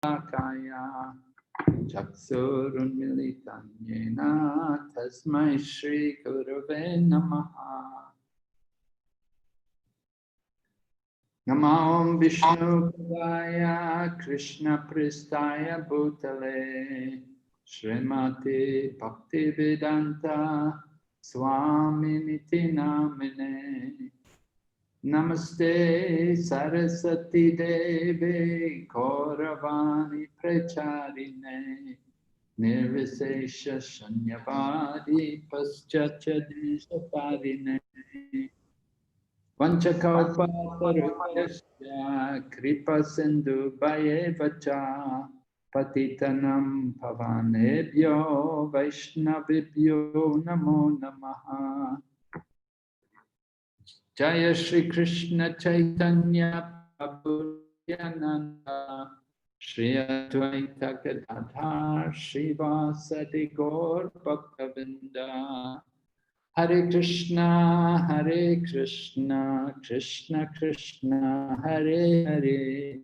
Kaya Chaksurunmilitam Yena Tasmai Shri Gurave Namaha. Namo Vishnu Padaya Krishna Pristaya Bhutale Srimati Bhaktivedanta Swami Niti Namine Namaste Saraswati Devi Gauravani Pracharine Nirvisesha Shanyavadi Paschachadishaparine Vanchakalpatarupyasya Kripa Sindhu Bhayevacha Patitanam Pavanebhyo Vaishnavibhyo Namo Namaha. Jaya Shri Krishna Chaitanya Prabhu Nityananda Shri Advaita Gadadhar Srivasadi Gaur Bhaktavinda Hare Krishna Krishna Krishna Hare Hare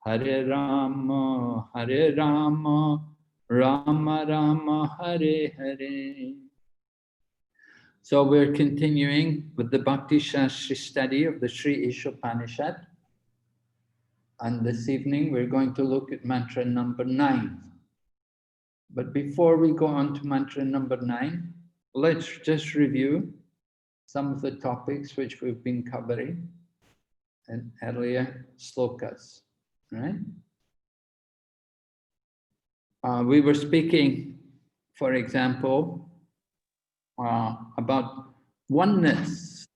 Hare Rama Rama Rama Hare Hare. So we're continuing with the Bhakti Sastri study of the Sri Isopanisad. And this evening we're going to look at mantra number 9. But before we go on to mantra number 9, let's just review some of the topics which we've been covering in earlier slokas, right? We were speaking, for example, about oneness,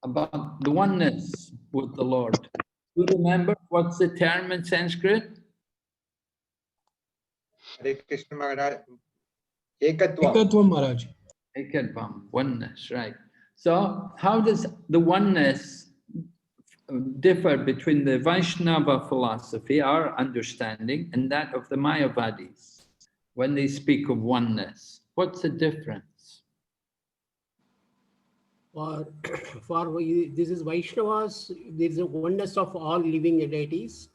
about the oneness with the Lord. You remember what's the term in Sanskrit? Hare Krishna Maharaj. Ekatvam. Ekatvam Maharaj. Ekatvam, oneness, right. So how does the oneness differ between the Vaishnava philosophy, our understanding, and that of the Mayavadis when they speak of oneness? What's the difference? For this is Vaishnavas, there is a oneness of all living deities,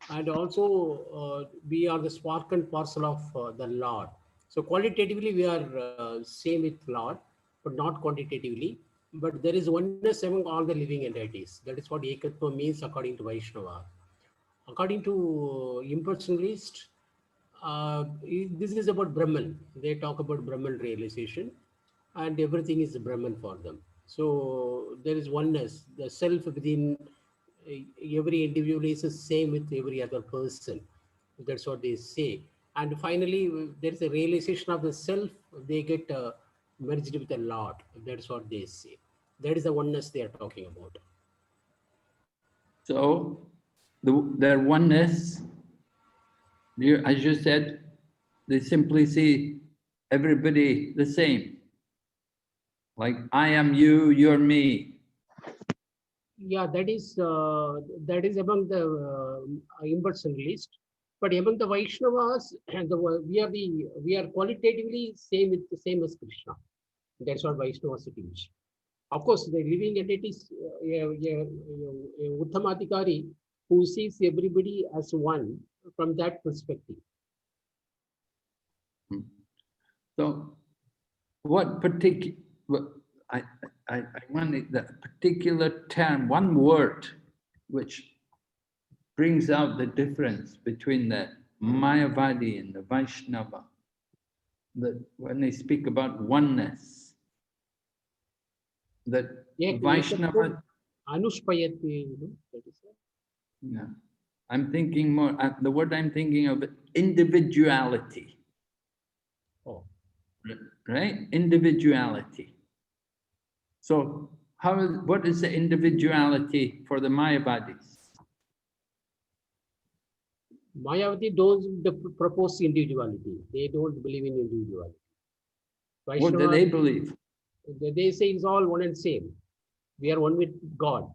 and also we are the spark and parcel of the Lord. So qualitatively we are same with Lord, but not quantitatively. But there is oneness among all the living entities. That is what Ekatva means according to Vaishnava. According to impersonalist, this is about Brahman. They talk about Brahman realization, and everything is Brahman for them. So there is oneness. The self within every individual is the same with every other person. That's what they say. And finally, there is a realization of the self. They get merged with the Lord. That's what they say. That is the oneness they are talking about. So, their oneness, as you said, they simply see everybody the same. Like, I am you, you're me. Yeah, that is among the impersonalist. But among the Vaishnavas, we are qualitatively same as Krishna. That's what Vaishnavas teach. Of course, the living entities, Uttamatikari, who sees everybody as one from that perspective. So, what particular? I wanted that particular term, one word, which brings out the difference between the Mayavadi and the Vaishnava. That when they speak about oneness, that Vaishnava. Anushpayati, that is it. Yeah, I'm thinking more. The word I'm thinking of, individuality. Oh, right? Individuality. So, what is the individuality for the Mayavadis? Mayavati don't propose individuality. They don't believe in individuality. What do they believe? They say it's all one and same. We are one with God.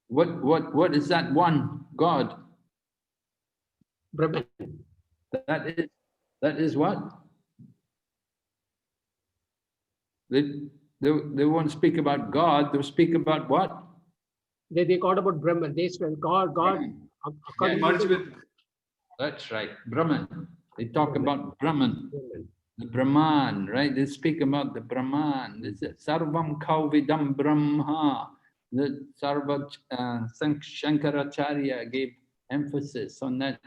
What is that one God? Brahman. That is what? They won't speak about God, they'll speak about what? They called about Brahman. They said God, Brahman. according Yeah, to that's right, Brahman. They talk Brahman. about Brahman, the Brahman, right? They speak about the Brahman. They say, Sarvam Kauvidam Brahma. The Shankaracharya gave emphasis on that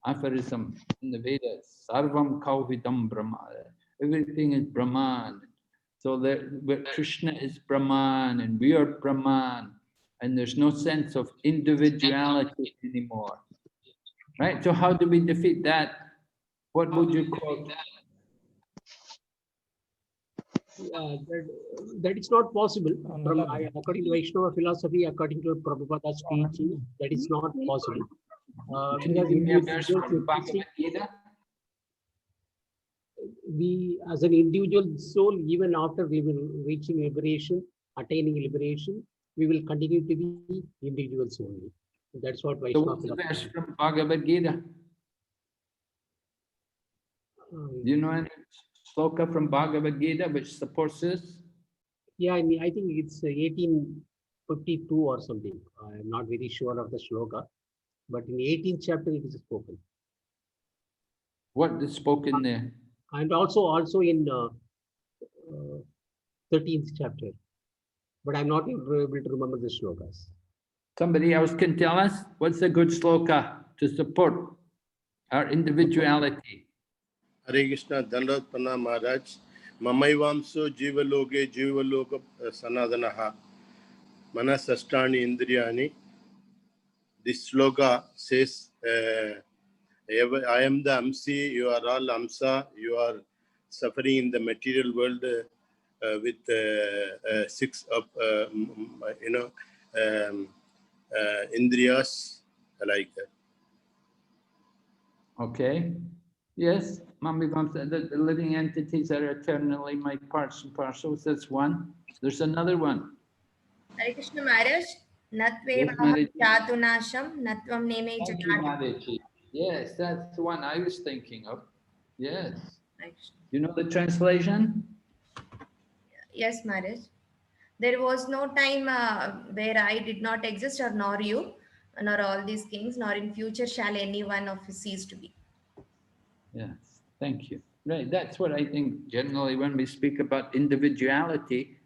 aphorism in the Vedas. Sarvam Kauvidam Brahma. Everything is Brahman. So Krishna is Brahman and we are Brahman. And there's no sense of individuality anymore. Right? So how do we defeat that? What would you quote? That is not possible. According to Vaishnava philosophy, according to Prabhupada's teaching, that is not possible. Can you give me a verse from Bhagavad Gita? We, as an individual soul, even after we will reaching liberation, attaining liberation, we will continue to be individuals only. That's what So Vaishnava what's the verse philosophy. from Bhagavad Gita? Do you know any sloka from Bhagavad Gita which supports this? Yeah, I mean, I think it's 1852 or something. I'm not very sure of the shloka, but in 18th chapter it is spoken. What is spoken there? And also in 13th chapter, but I'm not able to remember the shlokas. Somebody else can tell us what's a good sloka to support our individuality. Hare Krishna, Dandavat Pranam Maharaj. Mamaivamso Jivaloka Sanadanaha Manasashtani Indriyani. This sloka says, I am the Amsi, you are all Amsa, you are suffering in the material world with six of, Indriyas, like that. Okay. Yes, Mami Vamsa, the living entities are eternally my parts and parcels. That's one. There's another one. Hare Krishna Maharaj, Yes, Natveva Maraji. Chatunasham, Natvam Neme Thank you, Chadati. Maraji. Yes, that's the one I was thinking of. Yes. Hare Krishna. You know the translation? Yes, Maharaj. There was no time where I did not exist, or nor you, nor all these kings, nor in future shall any one of us cease to be. Yes, thank you. Right, that's what I think generally when we speak about individuality,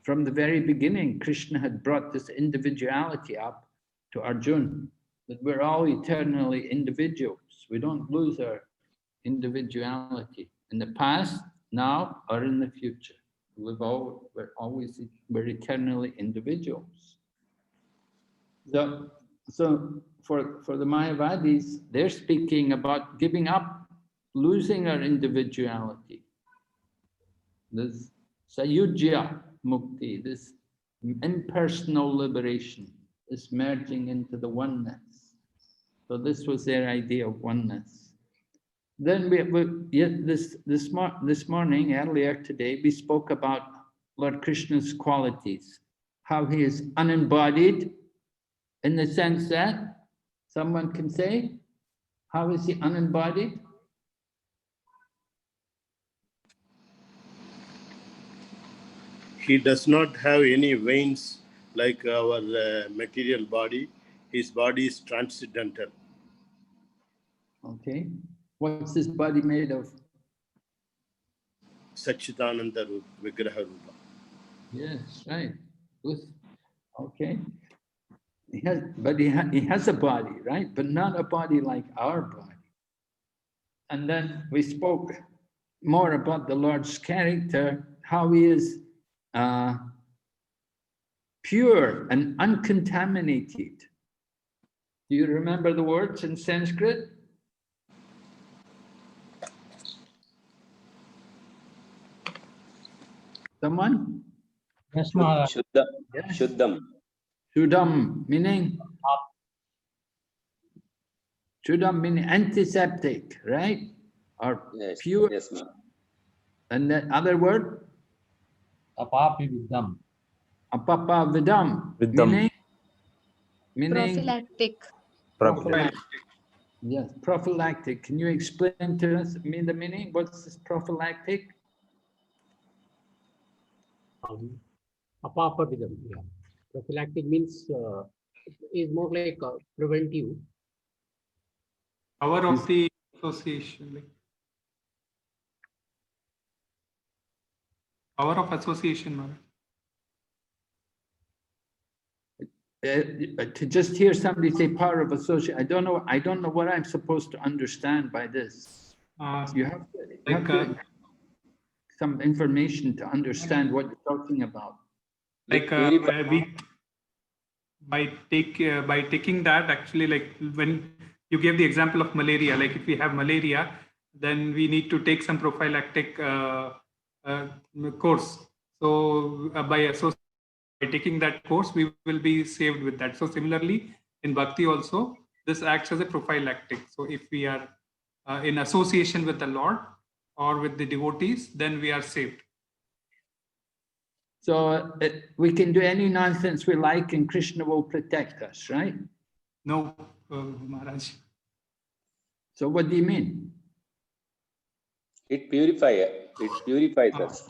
from the very beginning, Krishna had brought this individuality up to Arjuna, that we're all eternally individuals. We don't lose our individuality in the past, now, or in the future. We're eternally individuals. So for the Mayavadis, they're speaking about giving up, losing our individuality. This Sayujya Mukti, this impersonal liberation, this merging into the oneness. So this was their idea of oneness. Then this morning, earlier today, we spoke about Lord Krishna's qualities, how he is unembodied, in the sense that someone can say, how is he unembodied? He does not have any veins like our material body. His body is transcendental. Okay. What's his body made of? Satchidananda Vigraha Rupa. Yes, right. Good. Okay. He has a body, right? But not a body like our body. And then we spoke more about the Lord's character, how he is pure and uncontaminated. Do you remember the words in Sanskrit? Someone? Yes, Maharaj. Yes. Shuddham. Shuddham, meaning? Shuddham meaning antiseptic, right? Or Yes, pure. yes, ma'am. And the other word? Apapi Vidam. Apapa vidam. Vidam. Meaning? Prophylactic. Prophylactic. Yes, prophylactic. Can you explain to us the meaning? What's this prophylactic? Apapavidam, yeah. Prophylactic means is more like preventive. Power of the association. Like power of association, Maharaj. To just hear somebody say power of association, I don't know what I'm supposed to understand by this. You have to some information to understand what you're talking about. Like we by taking that, actually, like when you gave the example of malaria, like if we have malaria, then we need to take some prophylactic course. So by taking that course, we will be saved with that. So similarly, in bhakti also, this acts as a prophylactic. So if we are in association with the Lord or with the devotees, then we are saved. So we can do any nonsense we like and Krishna will protect us, right? No, Maharaj. So what do you mean? It purifies us.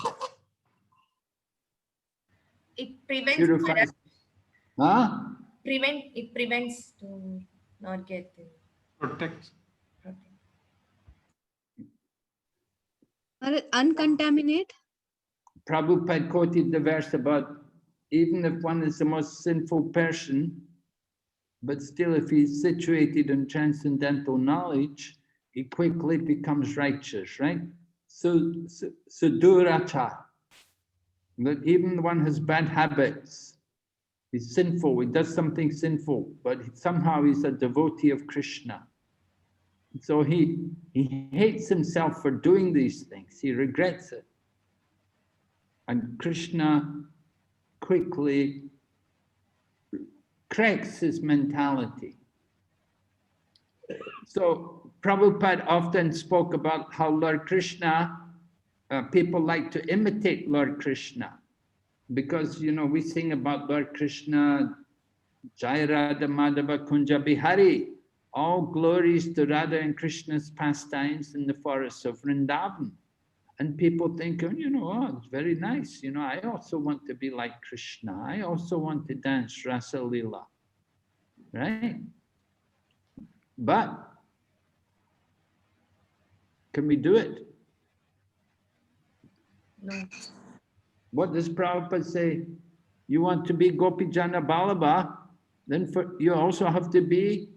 It prevents. Purifies. Huh? It prevents to not get the Protects. Uncontaminate. Prabhupada quoted the verse about even if one is the most sinful person, but still if he's situated in transcendental knowledge, he quickly becomes righteous, right? So Suduracha, that even one has bad habits, he's sinful, he does something sinful, but somehow he's a devotee of Krishna. So he hates himself for doing these things, he regrets it. And Krishna quickly corrects his mentality. So Prabhupada often spoke about how Lord Krishna, people like to imitate Lord Krishna. Because, you know, we sing about Lord Krishna, Jai Radha Madhava Kunja Bihari, all glories to Radha and Krishna's pastimes in the forests of Vrindavan. And people think, you know, oh, it's very nice. You know, I also want to be like Krishna. I also want to dance Rasa Leela, right? But can we do it? no. What does Prabhupada say? You want to be Gopi Jana Balaba, then you also have to be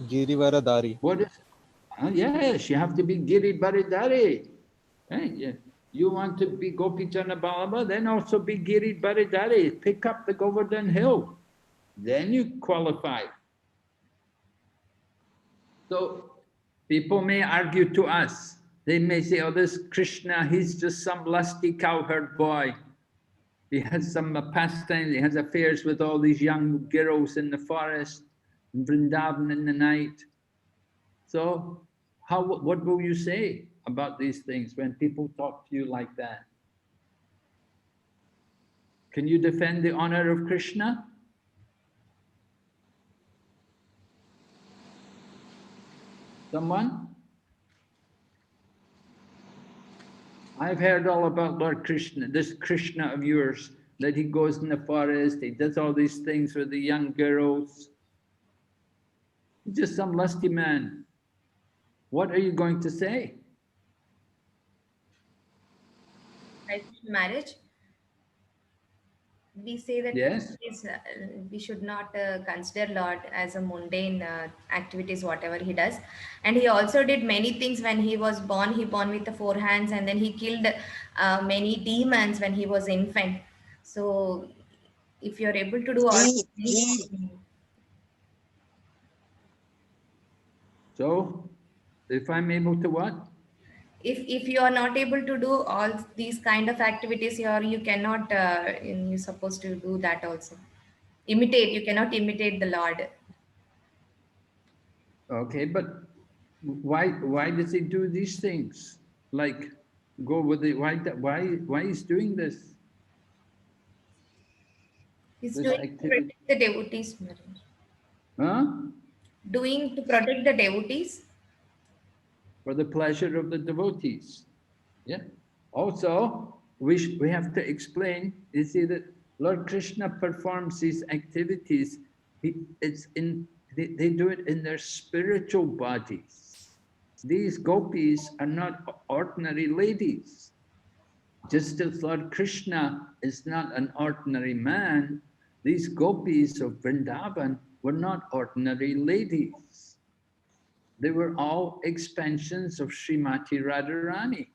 Girivaradari. What is? Yes, you have to be Giri Baridari. Right? You want to be Gopi Jana Balaba, then also be Giri Baridari. Pick up the Govardhan Hill. Then you qualify. So people may argue to us. They may say, oh, this Krishna, he's just some lusty cowherd boy. He has some pastimes, he has affairs with all these young girls in the forest, in Vrindavan in the night. So what will you say about these things when people talk to you like that? Can you defend the honor of Krishna? Someone? I've heard all about Lord Krishna, this Krishna of yours, that he goes in the forest, he does all these things with the young girls. He's just some lusty man. What are you going to say? Like marriage, we say that Yes. we should not consider Lord as a mundane activities, whatever he does. And he also did many things when he was born. He born with the 4 hands, and then he killed many demons when he was infant. So if you're able to do all these things, So, if I'm able to what? if you are not able to do all these kind of activities, you cannot you're supposed to do that also. You cannot imitate the Lord. Okay, but why does he do these things? Like go with the why he's doing this? He's This doing to activity. protect the devotees, Maharaj. Huh? Doing to protect the devotees. For the pleasure of the devotees. Yeah. Also, we have to explain, you see, that Lord Krishna performs these activities, they do it in their spiritual bodies. These gopis are not ordinary ladies. Just as Lord Krishna is not an ordinary man, these gopis of Vrindavan were not ordinary ladies. They were all expansions of Srimati Radharani.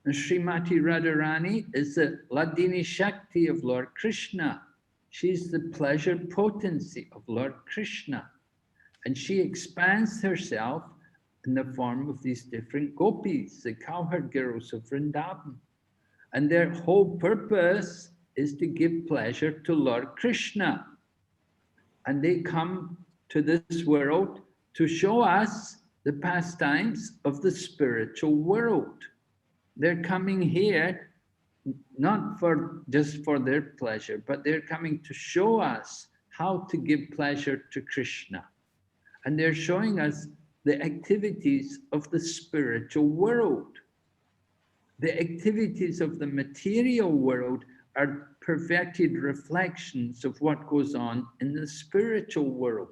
And Srimati Radharani is the Ladini Shakti of Lord Krishna. She's the pleasure potency of Lord Krishna. And she expands herself in the form of these different gopis, the cowherd girls of Vrindavan. And their whole purpose is to give pleasure to Lord Krishna. And they come to this world to show us the pastimes of the spiritual world. They're coming here not just for their pleasure, but they're coming to show us how to give pleasure to Krishna. And they're showing us the activities of the spiritual world. The activities of the material world are perverted reflections of what goes on in the spiritual world.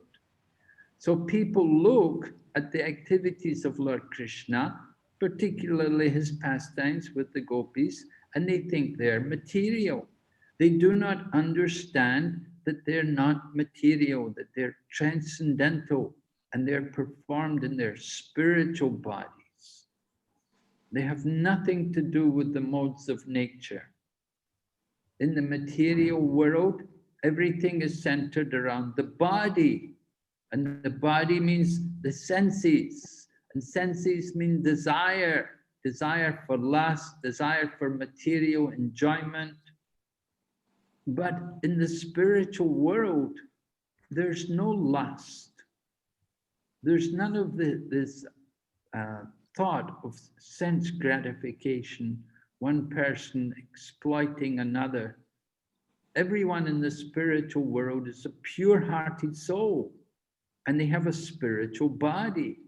So people look at the activities of Lord Krishna, particularly his pastimes with the gopis, and they think they're material. They do not understand that they're not material, that they're transcendental, and they're performed in their spiritual bodies. They have nothing to do with the modes of nature. In the material world, everything is centered around the body. And the body means the senses. And senses mean desire. Desire for lust, desire for material enjoyment. But in the spiritual world, there's no lust. There's none of this thought of sense gratification, one person exploiting another. Everyone in the spiritual world is a pure-hearted soul, and they have a spiritual body,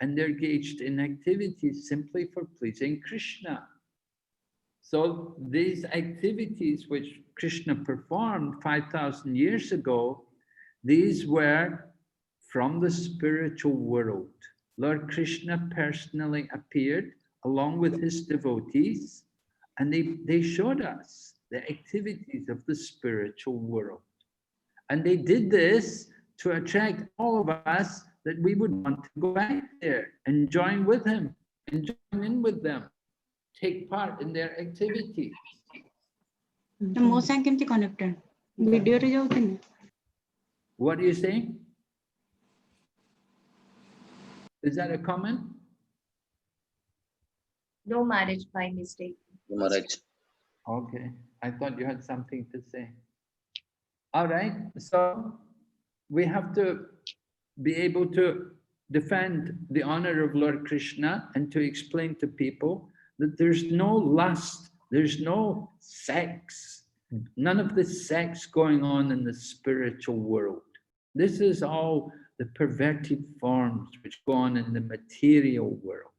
and they're engaged in activities simply for pleasing Krishna. So these activities which Krishna performed 5,000 years ago, these were from the spiritual world. Lord Krishna personally appeared along with his devotees, and they showed us the activities of the spiritual world. And they did this to attract all of us that we would want to go back there and join with him and join in with them, take part in their activities. What are you saying? Is that a comment? No marriage by mistake. Maharaj. Okay, I thought you had something to say. All right, so we have to be able to defend the honor of Lord Krishna and to explain to people that there's no lust, there's no sex, none of this sex going on in the spiritual world. This is all the perverted forms which go on in the material world.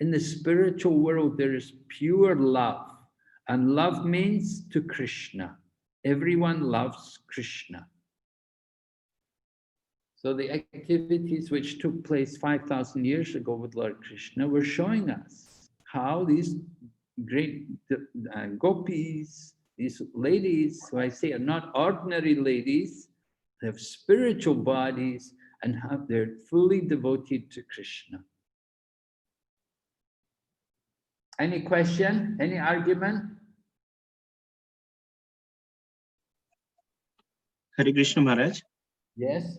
In the spiritual world, there is pure love, and love means to Krishna. Everyone loves Krishna. So the activities which took place 5,000 years ago with Lord Krishna were showing us how these great gopis, these ladies, who I say are not ordinary ladies, they have spiritual bodies and they're fully devoted to Krishna. Any question? Any argument? Hare Krishna Maharaj. Yes.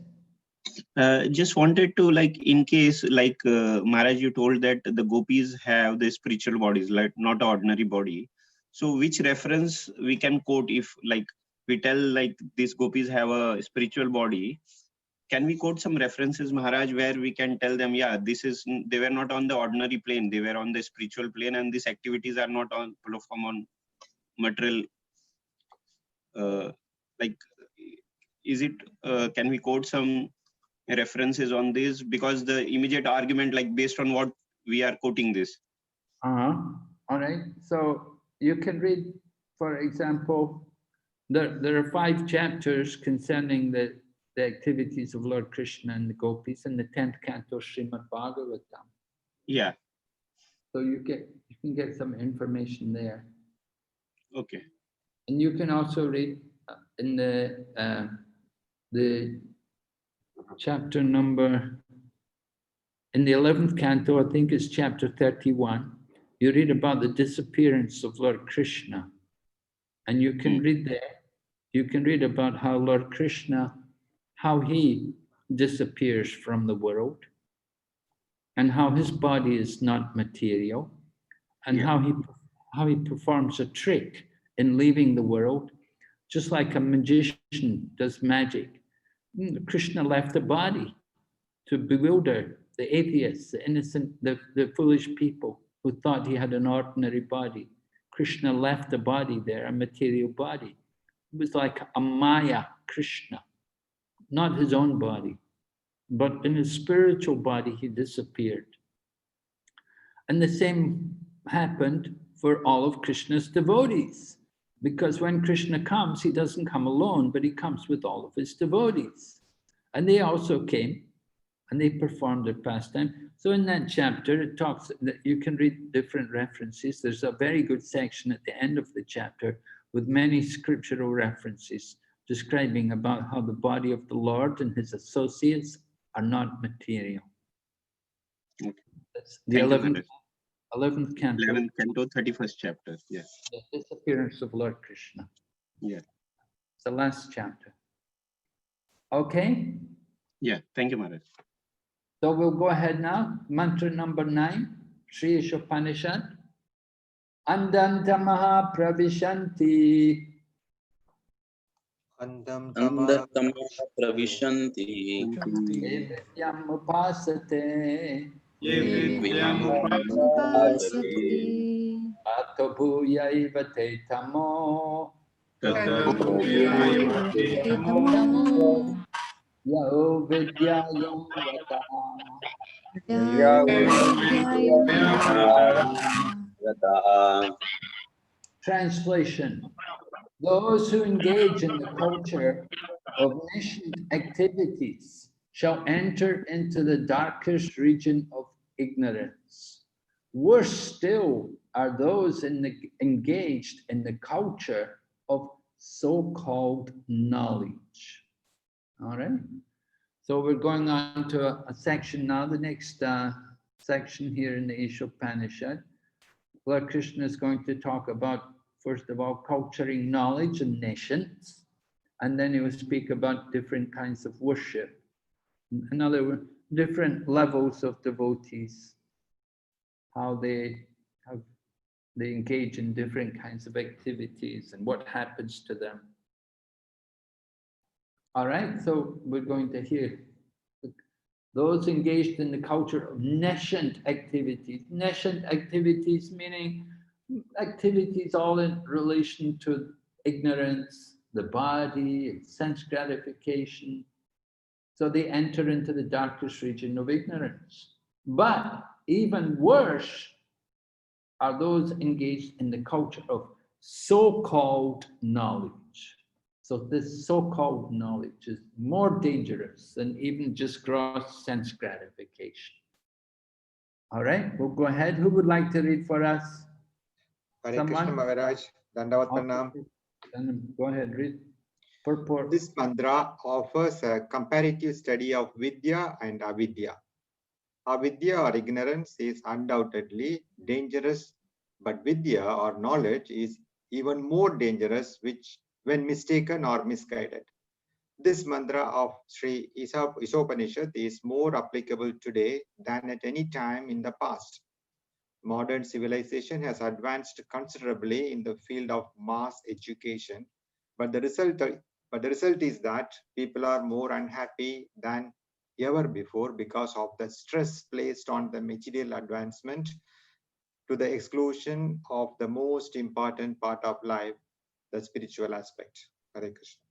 Just wanted to, like, in case, like Maharaj, you told that the gopis have the spiritual bodies, like not ordinary body. So which reference we can quote if, like, we tell like these gopis have a spiritual body? Can we quote some references, Maharaj, where we can tell them, yeah, they were not on the ordinary plane, they were on the spiritual plane, and these activities are not on material. Like, is it? Can we quote some references on this? Because the immediate argument, like based on what we are quoting this. All right. So you can read, for example, there are 5 chapters concerning the activities of Lord Krishna and the gopis in the 10th canto Srimad Bhagavatam. Yeah. So you can get some information there. Okay. And you can also read in the chapter number, in the 11th canto, I think it's chapter 31, you read about the disappearance of Lord Krishna. And you can read there, you can read about how Lord Krishna, how he disappears from the world, and how his body is not material, and how he performs a trick in leaving the world, just like a magician does magic. Krishna left the body to bewilder the atheists, the innocent, the foolish people who thought he had an ordinary body. Krishna left the body there, a material body. It was like a Maya Krishna, not his own body, but in his spiritual body he disappeared. And the same happened for all of Krishna's devotees, because when Krishna comes, he doesn't come alone, but he comes with all of his devotees. And they also came and they performed their pastime. So in that chapter, it talks that you can read different references. There's a very good section at the end of the chapter with many scriptural references describing about how the body of the Lord and his associates are not material. Okay. That's the 11th canto. 11th canto, 31st chapter. Yes. The disappearance of Lord Krishna. Yeah. It's the last chapter. Okay? Yeah. Thank you, Maharaj. So we'll go ahead now. Mantra number 9, Sri Isopanisad. Andantamaha pravishanti. Andantamaha pravishanti. Evidyam upasate. Ato bhuyaiva te tamo. Yao vidyayam vata. Translation. Those who engage in the culture of nascent activities shall enter into the darkest region of ignorance. Worse still are those engaged in the culture of so-called knowledge. All right. So we're going on to a section now, the next section here in the Isopanisad. Lord Krishna is going to talk about, first of all, culturing knowledge and nations, and then he will speak about different kinds of worship. In other words, different levels of devotees, how they engage in different kinds of activities and what happens to them. All right, so we're going to hear those engaged in the culture of nascent activities. Nascent activities meaning activities all in relation to ignorance, the body, and sense gratification. So they enter into the darkest region of ignorance. But even worse are those engaged in the culture of so-called knowledge. So this so-called knowledge is more dangerous than even just gross sense gratification. All right, we'll go ahead. Who would like to read for us? Hare Krishna Maharaj, Dandavat Pranam. Go ahead, read. Purport. This mantra offers a comparative study of Vidya and Avidya. Avidya or ignorance is undoubtedly dangerous, but Vidya or knowledge is even more dangerous, which when mistaken or misguided. This mantra of Sri Isopanisad is more applicable today than at any time in the past. Modern civilization has advanced considerably in the field of mass education, but the result is that people are more unhappy than ever before because of the stress placed on the material advancement to the exclusion of the most important part of life, the spiritual aspect. Hare Krishna.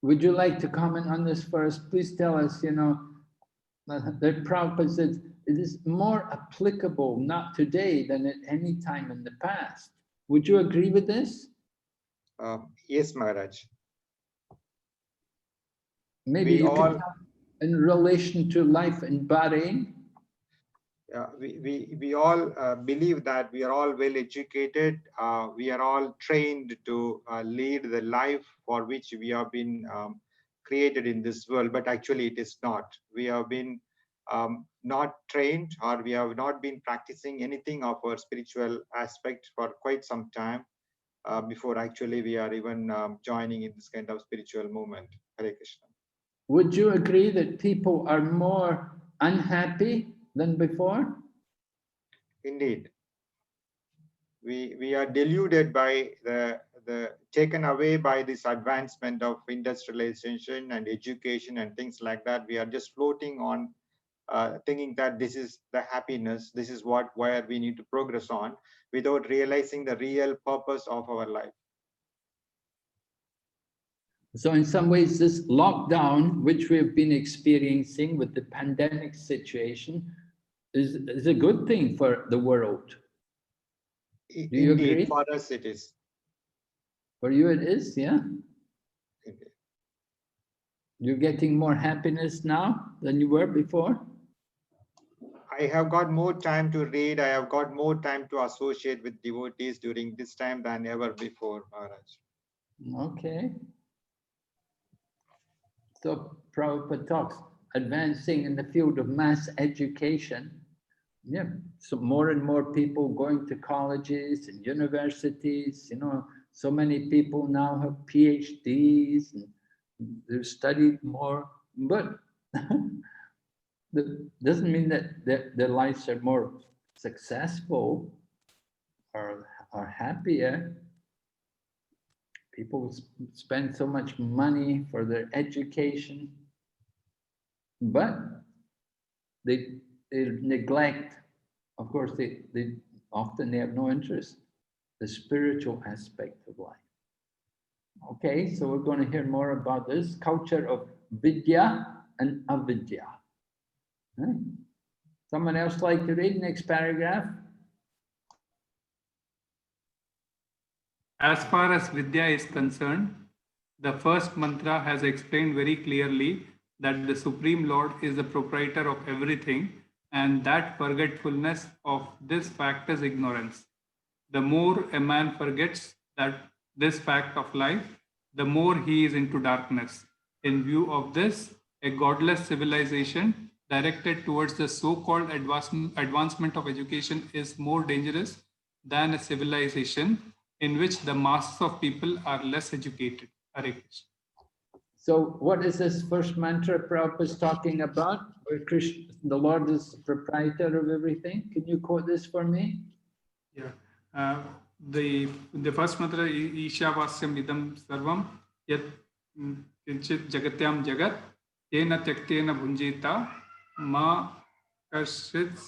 Would you like to comment on this first? Please tell us, that Prabhupada says it is more applicable not today than at any time in the past. Would you agree with this? Yes, Maharaj. Maybe We you all- can tell in relation to life in Bahrain. We all believe that we are all well educated. We are all trained to lead the life for which we have been created in this world, but actually it is not. We have been not trained, or we have not been practicing anything of our spiritual aspect for quite some time before actually we are even joining in this kind of spiritual movement. Hare Krishna. Would you agree that people are more unhappy than before? Indeed. We are deluded by the taken away by this advancement of industrialization and education and things like that. We are just floating on thinking that this is the happiness, this is where we need to progress on, without realizing the real purpose of our life. So in some ways, this lockdown, which we've been experiencing with the pandemic situation, is a good thing for the world. Do you Indeed, agree? for us it is. For you it is, yeah? Indeed. You're getting more happiness now than you were before? I have got more time to read. I have got more time to associate with devotees during this time than ever before, Maharaj. Okay. So Prabhupada talks, advancing in the field of mass education. Yeah, so more and more people going to colleges and universities, you know, so many people now have PhDs and they've studied more, but that doesn't mean that their lives are more successful or happier. People spend so much money for their education, but they neglect, of course, they often have no interest, the spiritual aspect of life. Okay, so we're going to hear more about this culture of vidya and avidya. Right. Someone else like to read next paragraph? As far as Vidya is concerned, the first mantra has explained very clearly that the Supreme Lord is the proprietor of everything, and that forgetfulness of this fact is ignorance. The more a man forgets that this fact of life, the more he is into darkness. In view of this, a godless civilization directed towards the so-called advancement of education is more dangerous than a civilization in which the masses of people are less educated. Hare Krishna. So what is this first mantra Prabhupada is talking about? Where Krishna, the Lord is the proprietor of everything. Can you quote this for me? Yeah. The first mantra, Isha Vasyam Idam Sarvam Yat Kinchit Jagatyam Jagat Yena Tyaktena Bhunjita Ma Karshit.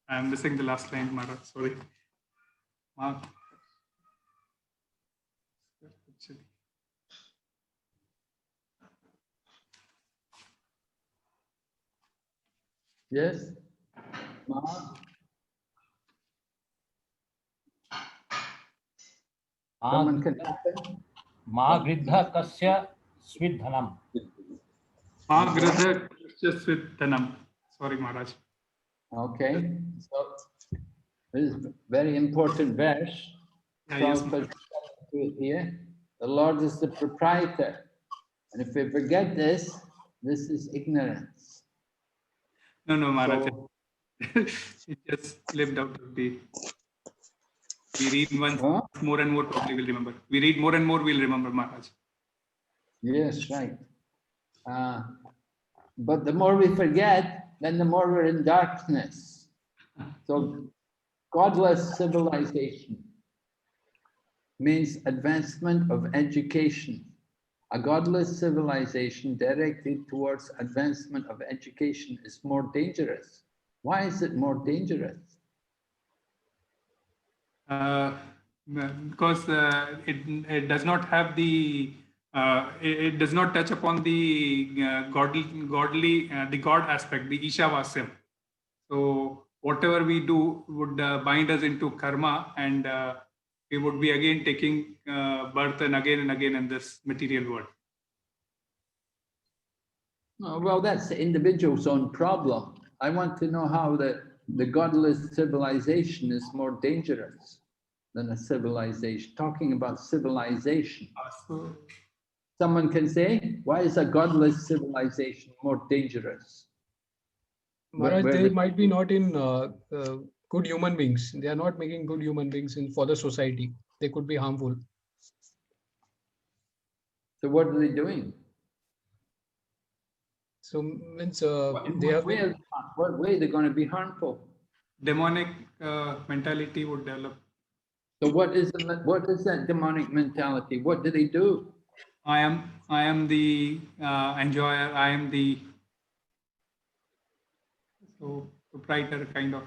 I'm missing the last line, Maharaj. Sorry. Ma. Yes? Ma? Someone can happen? Ma gridha kasya svidhanam. Ma gridha kasya svidhanam. Sorry, Maharaj. Okay, so this is a very important verse. Yes, Prabhupada to it here. The Lord is the proprietor. And if we forget this, this is ignorance. No, Maharaj. So, it just slipped out of the. We read once more and more, probably we'll remember. We read more and more, we'll remember, Maharaj. Yes, right. But the more we forget, then the more we're in darkness. So, godless civilization means advancement of education. A godless civilization directed towards advancement of education is more dangerous. Why is it more dangerous? Because it does not have the it does not touch upon the godly the God aspect, the Isha Vasyam. So whatever we do would bind us into karma, and we would be again taking birth and again in this material world. Oh, well, that's the individual's own problem. I want to know how the godless civilization is more dangerous than a civilization. Talking about civilization. So, Someone can say, why is a godless civilization more dangerous? Maharaj, Where they the- might be not in good human beings. They are not making good human beings for the society. They could be harmful. So what are they doing? So means In they what have way, been, what way they're going to be harmful? demonic mentality would develop. So what is that demonic mentality? What do they do? I am the enjoyer. I am the proprietor, kind of.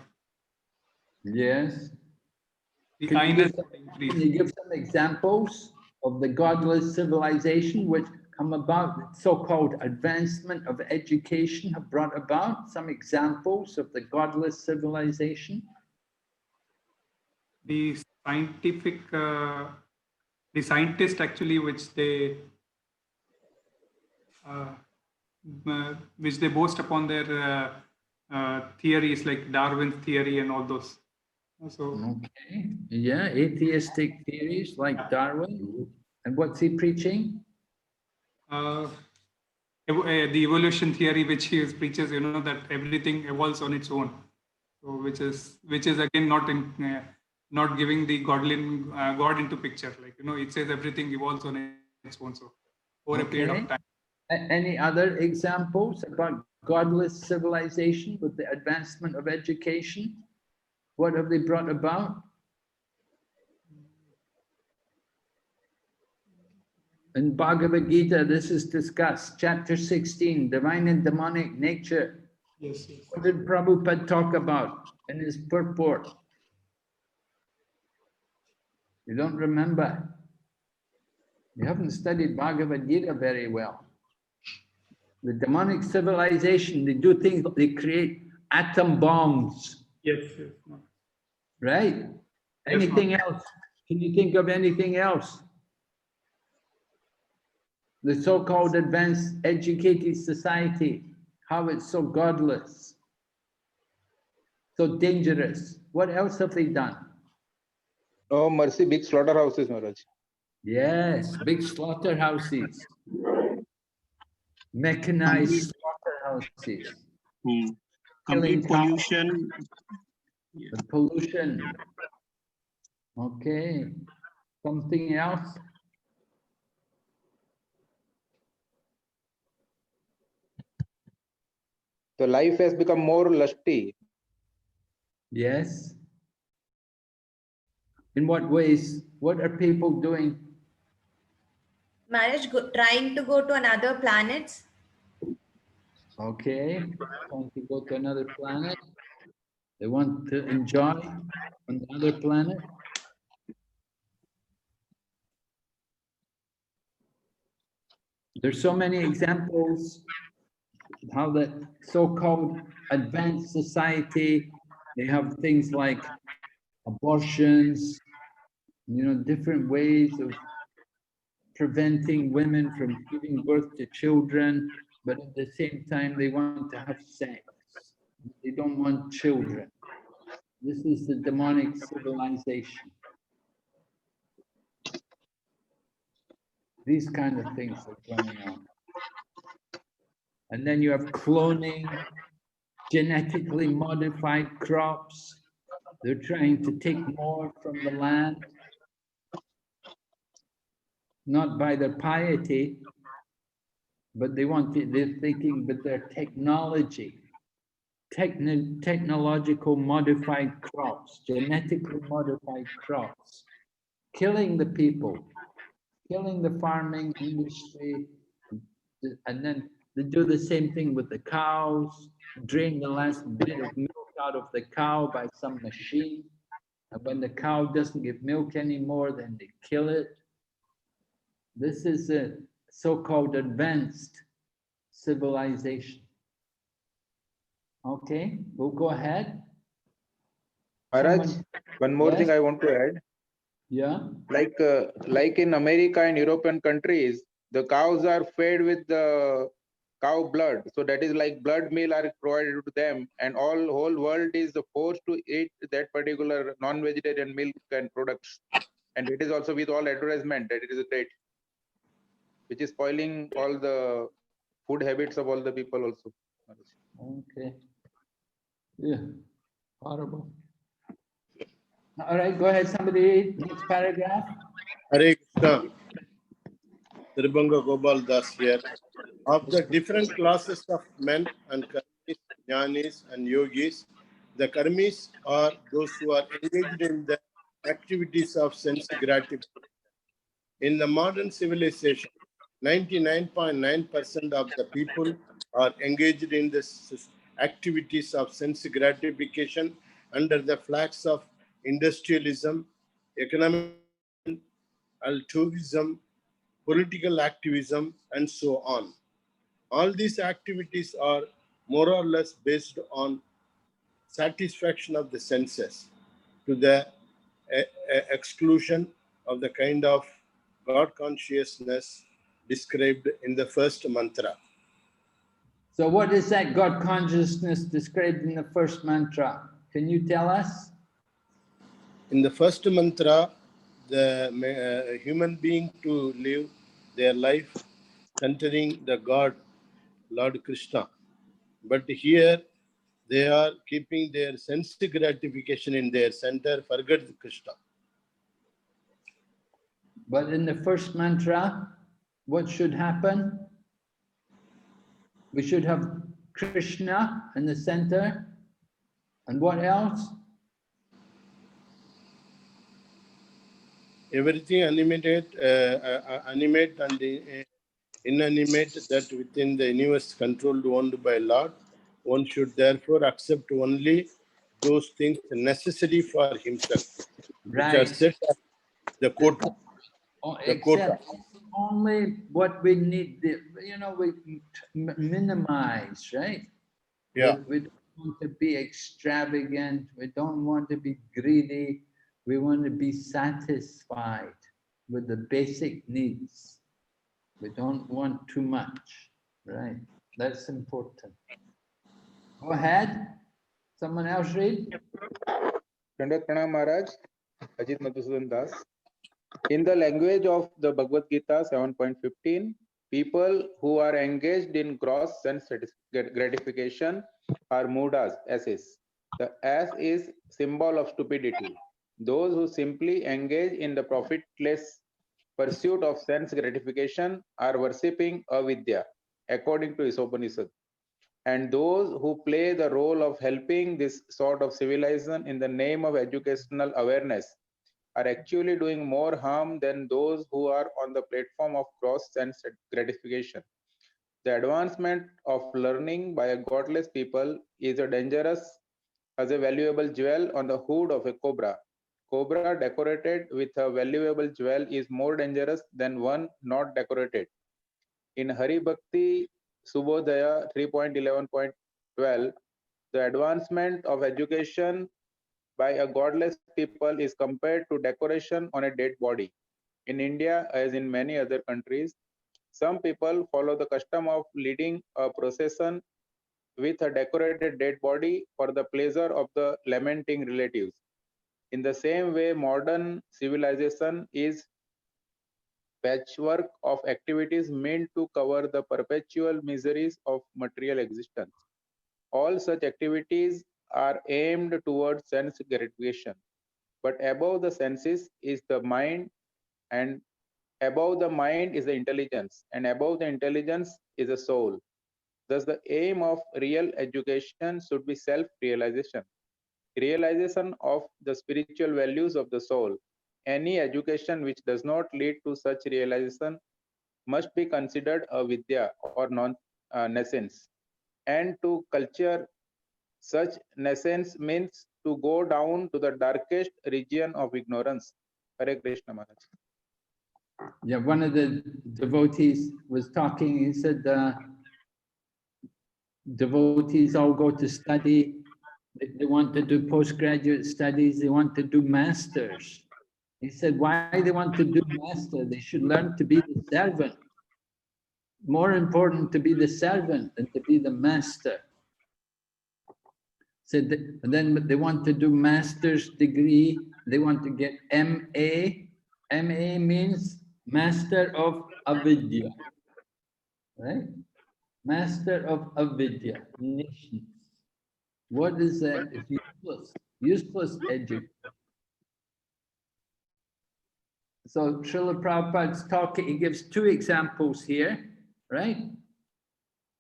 Yes. The Can you kindness give would increase. Can you give some examples of the godless civilization which come about, so-called advancement of education have brought about? Some examples of the godless civilization? The scientific, the scientist actually, which they boast upon their theories like Darwin's theory and all those. So Okay, yeah, atheistic theories like Darwin. And what's he preaching? the evolution theory which he preaches, that everything evolves on its own. So which is again not giving the God into picture. Like, it says everything evolves on its own. So over a period of time. Any other examples about godless civilization with the advancement of education? What have they brought about? In Bhagavad Gita, this is discussed, chapter 16, divine and demonic nature. Yes. What did Prabhupada talk about in his purport? You don't remember. You haven't studied Bhagavad Gita very well. The demonic civilization, they do things, they create atom bombs. Yes. Right? Anything else? Can you think of anything else? The so-called advanced educated society, how it's so godless, so dangerous. What else have they done? No mercy, big slaughterhouses, Maharaj. Yes, big slaughterhouses, mechanized slaughterhouses. Complete Killing pollution. the pollution. Okay. Something else? The life has become more lusty. Yes. In what ways? What are people doing? Marriage trying to go to another planets. Okay. Trying to go to another planet. They want to enjoy on another planet. There's so many examples how the so-called advanced society, they have things like abortions, different ways of preventing women from giving birth to children, but at the same time they want to have sex. They don't want children. This is the demonic civilization. These kind of things are going on. And then you have cloning, genetically modified crops. They're trying to take more from the land, not by their piety, but they're thinking with their technology, technological modified crops, genetically modified crops, killing the people, killing the farming industry, and then they do the same thing with the cows, drain the last bit of milk out of the cow by some machine. And when the cow doesn't give milk anymore, then they kill it. This is a so-called advanced civilization. Okay, we'll go ahead. Maharaj, Someone- one more thing Yes? I want to add. Yeah. Like in America and European countries, the cows are fed with the cow blood. So that is like blood meal are provided to them, and whole world is forced to eat that particular non-vegetarian milk and products. And it is also with all advertisement that it is great, which is spoiling all the food habits of all the people also. Okay. Yeah. Horrible. All right, go ahead. Somebody read next paragraph. Hare Krishna. Tribhanga Gopal Das here. Of the different classes of men and karmis, jnanis and yogis, the karmis are those who are engaged in the activities of sense gratification. In the modern civilization, 99.9% of the people are engaged in the activities of sense gratification under the flags of industrialism, economic altruism, political activism, and so on. All these activities are more or less based on satisfaction of the senses to the exclusion of the kind of God consciousness described in the first mantra. So what is that God consciousness described in the first mantra? Can you tell us? In the first mantra, the human being to live their life centering the God, Lord Krishna. But here they are keeping their sense gratification in their center, forget Krishna. But in the first mantra, what should happen? We should have Krishna in the center. And what else? Everything animate and inanimate that within the universe controlled owned by Lord, one should therefore accept only those things necessary for himself, which are Right. set as the quota. Except only what we need, you know, we minimize, right? Yeah. We don't want to be extravagant. We don't want to be greedy. We want to be satisfied with the basic needs. We don't want too much, right? That's important. Go ahead. Someone else read. Dandavat Pranam Maharaj, Ajit Madhusudan Das. In the language of the Bhagavad Gita 7.15, people who are engaged in gross sense gratification are mudas, asses. The ass is symbol of stupidity. Those who simply engage in the profitless pursuit of sense gratification are worshipping avidya, according to Isopanisad. And those who play the role of helping this sort of civilization in the name of educational awareness are actually doing more harm than those who are on the platform of gross sense gratification. The advancement of learning by a godless people is as dangerous as a valuable jewel on the hood of a cobra. Cobra decorated with a valuable jewel is more dangerous than one not decorated. In Hari Bhakti Subodhaya 3.11.12, the advancement of education by a godless people is compared to decoration on a dead body. In India, as in many other countries, some people follow the custom of leading a procession with a decorated dead body for the pleasure of the lamenting relatives. In the same way, modern civilization is patchwork of activities meant to cover the perpetual miseries of material existence. All such activities are aimed towards sense gratification. But above the senses is the mind, and above the mind is the intelligence, and above the intelligence is the soul. Thus, the aim of real education should be self-realization, realization of the spiritual values of the soul. Any education which does not lead to such realization must be considered a vidya or non-nescience. And to culture such nescience means to go down to the darkest region of ignorance. Hare Krishna Maharaj. Yeah, one of the devotees was talking, he said, devotees all go to study They want to do postgraduate studies, they want to do masters. He said, why they want to do master? They should learn to be the servant. More important to be the servant than to be the master. Said and then they want to do master's degree, they want to get MA. MA means Master of Avidya, right? Master of Avidya, nations. What is that? It's useless education. So Srila Prabhupada's talking, he gives two examples here, right?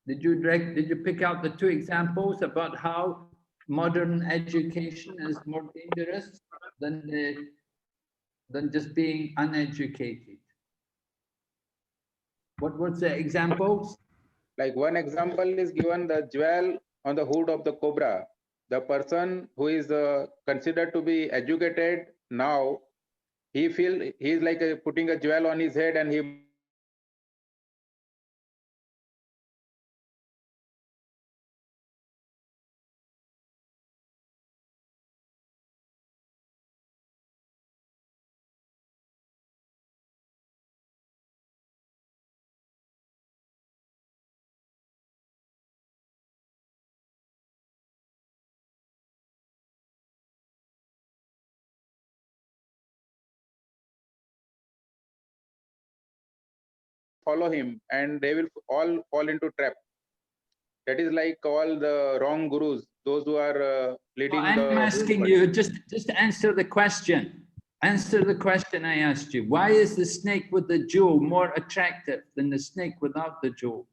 Did you pick out the two examples about how modern education is more dangerous than just being uneducated? What was the examples? Like one example is given the jewel on the hood of the cobra. The person who is considered to be educated now, he is like putting a jewel on his head and he follow him and they will all fall into trap. That is like all the wrong gurus, those who are leading I'm asking you, just answer the question. Answer the question I asked you. Why is the snake with the jewel more attractive than the snake without the jewel?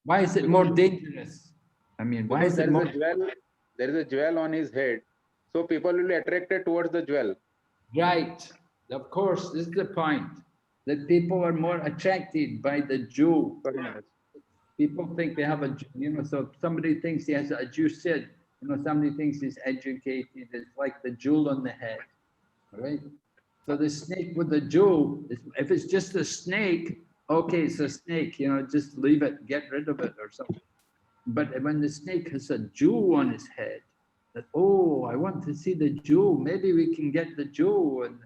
Why is it more dangerous? I mean, why is it more? There is a jewel on his head, so people will be attracted towards the jewel. Right. Of course, this is the point. That people are more attracted by the jewel. People think they have a, so if somebody thinks he has a Jew said, somebody thinks he's educated, it's like the jewel on the head, right? So the snake with the jewel, if it's just a snake, okay, it's a snake, just leave it, get rid of it or something. But when the snake has a jewel on his head, that, oh, I want to see the jewel, maybe we can get the jewel, and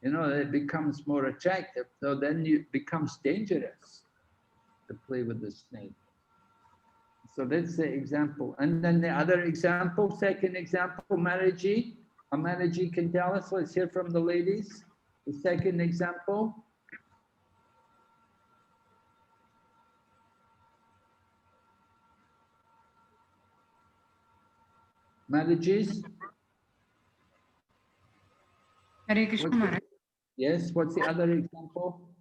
it becomes more attractive. So then it becomes dangerous to play with the snake. So that's the example. And then the other example, second example, Maharaji. Maharaji can tell us, let's hear from the ladies. The second example. Maharaji's? Hare Krishna Maharaj. Yes, what's the other example?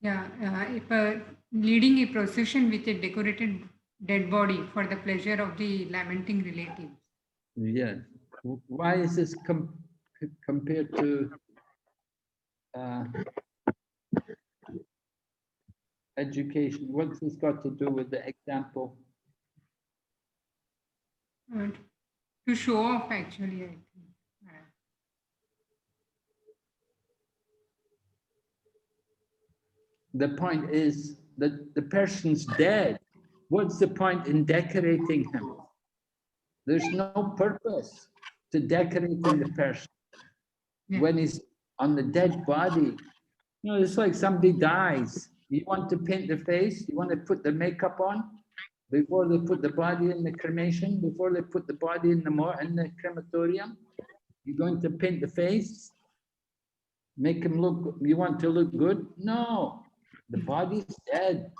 Yeah, if leading a procession with a decorated dead body for the pleasure of the lamenting relatives. Yes. Why is this compared to education? What's this got to do with the example? To show off, actually, I think. The point is that the person's dead. What's the point in decorating him? There's no purpose to decorating the person. When he's on the dead body, it's like somebody dies. You want to paint the face, you want to put the makeup on before they put the body in the cremation, before they put the body in the crematorium. You're going to paint the face, make him look, you want to look good? No, the body's dead.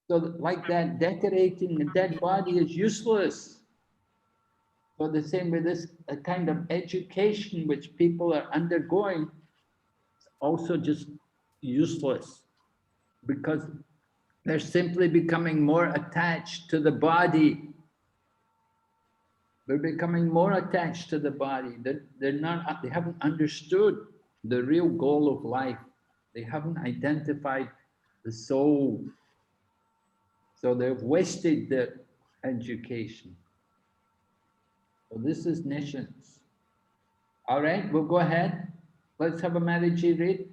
So like that, decorating the dead body is useless. So the same with this kind of education which people are undergoing, is also just useless because they're simply becoming more attached to the body. They're becoming more attached to the body. They haven't understood the real goal of life. They haven't identified the soul. So they've wasted their education. So this is nations. All right, we'll go ahead. Let's have a Maharaji read.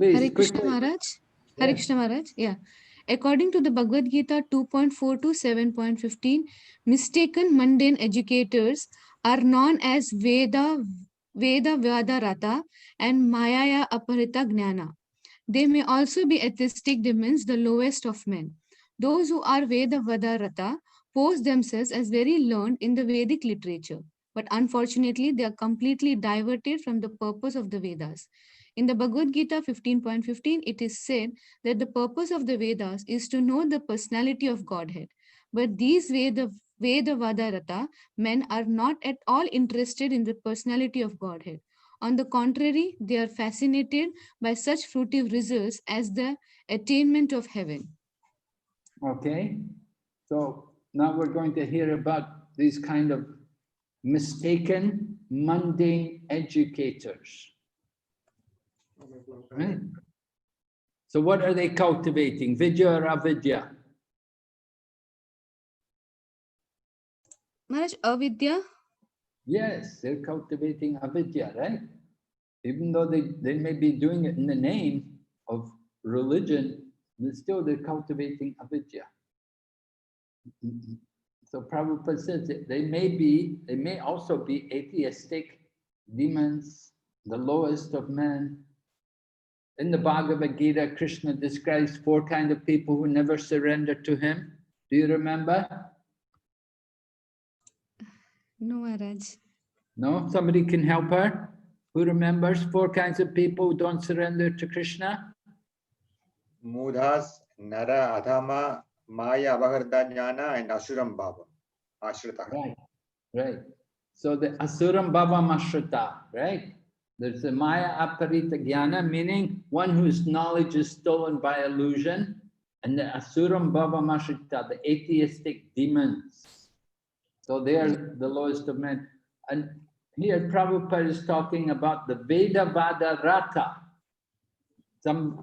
Please, Hare Krishna quickly. Maharaj. Hare Yes. Krishna Maharaj. Yeah. According to the Bhagavad Gita 2.4 to 7.15, mistaken mundane educators are known as Veda Vadarata and Mayaya Aparita Gnana. They may also be atheistic demons, the lowest of men. Those who are Veda Vadarata pose themselves as very learned in the Vedic literature, but unfortunately they are completely diverted from the purpose of the Vedas. In the Bhagavad Gita 15.15, it is said that the purpose of the Vedas is to know the personality of Godhead. But these Veda Vadarata men are not at all interested in the personality of Godhead. On the contrary, they are fascinated by such fruitive results as the attainment of heaven. Okay, so now we're going to hear about these kind of mistaken, mundane educators. Right? So what are they cultivating, vidya or avidya? Maharaj, avidya? Yes, they're cultivating avidya, right? Even though they may be doing it in the name of religion, but still they're cultivating avidya. So Prabhupada says that they may also be atheistic demons, the lowest of men. In the Bhagavad Gita, Krishna describes 4 kinds of people who never surrender to him. Do you remember? No, Maharaj. No? Somebody can help her? Who remembers 4 kinds of people who don't surrender to Krishna? Mudhas, Nara, Adhama, Maya, Avaharta Jnana, and Asuram Bhava. Ashrita. Right, right. So the Asuram Bhava Mashrita, right? There's the Maya Aparita Jnana, meaning one whose knowledge is stolen by illusion, and the Asuram Bhava Mashrita, the atheistic demons. So they are the lowest of men. And here Prabhupada is talking about the Veda Vada Rata.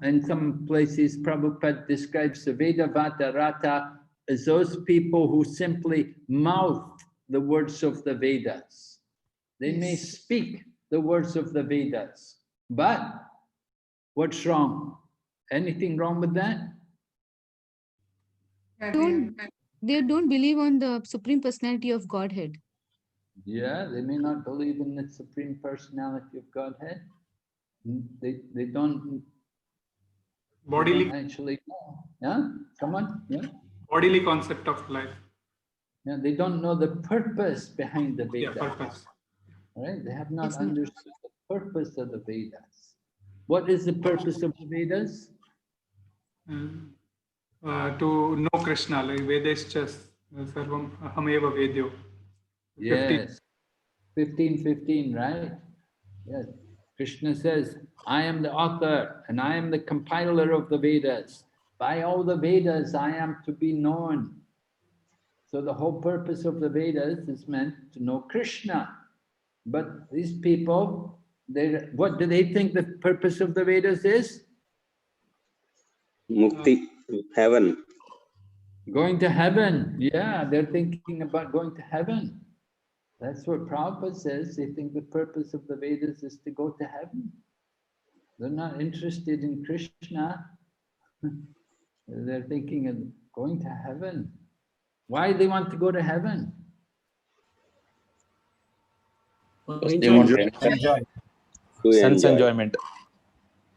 In some places, Prabhupada describes the Veda Vada Rata as those people who simply mouth the words of the Vedas. They may speak the words of the Vedas, but what's wrong? Anything wrong with that? They don't believe on the Supreme Personality of Godhead. Yeah, they may not believe in the Supreme Personality of Godhead. They don't Bodily, actually know. Yeah, someone? Yeah. bodily concept of life. Yeah, they don't know the purpose behind the Vedas. Yeah, purpose. Right? They have not understood the purpose of the Vedas. What is the purpose of the Vedas? To know Krishna, like Vedescha Sarvam Ahameva Vedyo. Yes, 15:15, right? Yes. Krishna says, I am the author and I am the compiler of the Vedas. By all the Vedas, I am to be known. So the whole purpose of the Vedas is meant to know Krishna. But these people, what do they think the purpose of the Vedas is? Mukti, heaven. Going to heaven. Yeah, they're thinking about going to heaven. That's what Prabhupada says. They think the purpose of the Vedas is to go to heaven. They're not interested in Krishna. They're thinking of going to heaven. Why do they want to go to heaven? They want to enjoy. Sense enjoyment.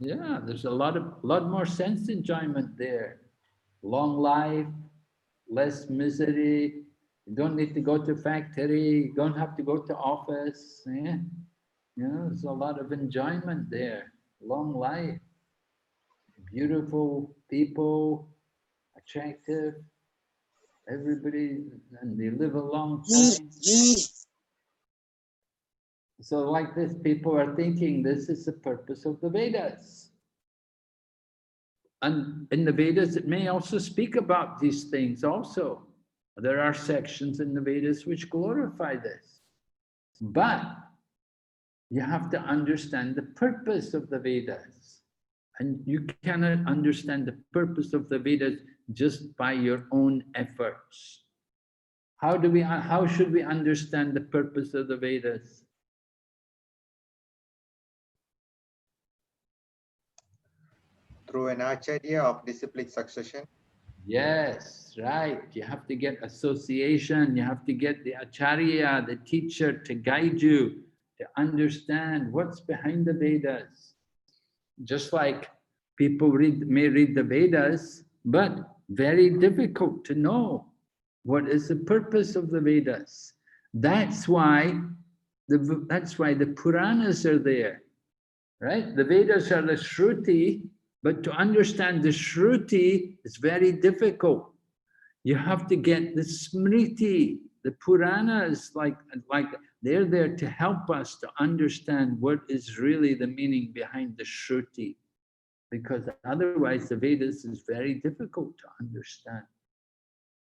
Yeah, there's a lot more sense enjoyment there. Long life, less misery. You don't need to go to factory. You don't have to go to office. Yeah? You know, there's a lot of enjoyment there. Long life, beautiful people, attractive. Everybody, and they live a long time. So like this, people are thinking this is the purpose of the Vedas. And in the Vedas, it may also speak about these things also. There are sections in the Vedas which glorify this. But you have to understand the purpose of the Vedas. And you cannot understand the purpose of the Vedas just by your own efforts. How should we understand the purpose of the Vedas? Through an acharya of disciplic succession. Yes, right. You have to get association. You have to get the acharya, the teacher, to guide you to understand what's behind the Vedas. Just like people may read the Vedas, but very difficult to know what is the purpose of the Vedas. That's why the Puranas are there, right? The Vedas are the Shruti, but to understand the Shruti is very difficult. You have to get the Smriti, the Puranas, like they're there to help us to understand what is really the meaning behind the Shruti. Because otherwise the Vedas is very difficult to understand.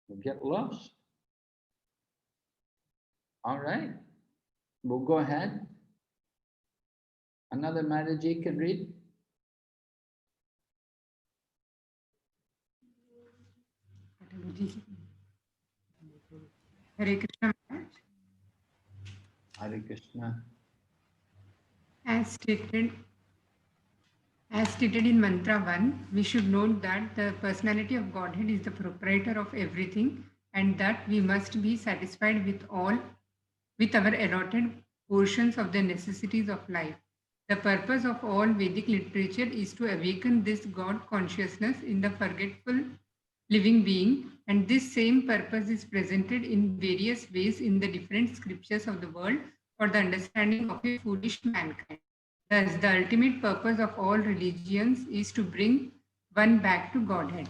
You get lost. All right, we'll go ahead. Another Mataji can read. Hare Krishna. Hare Krishna. As stated in Mantra 1, we should note that the personality of Godhead is the proprietor of everything and that we must be satisfied with our allotted portions of the necessities of life. The purpose of all Vedic literature is to awaken this God consciousness in the forgetful living being, and this same purpose is presented in various ways in the different scriptures of the world for the understanding of a foolish mankind. Thus, the ultimate purpose of all religions is to bring one back to Godhead.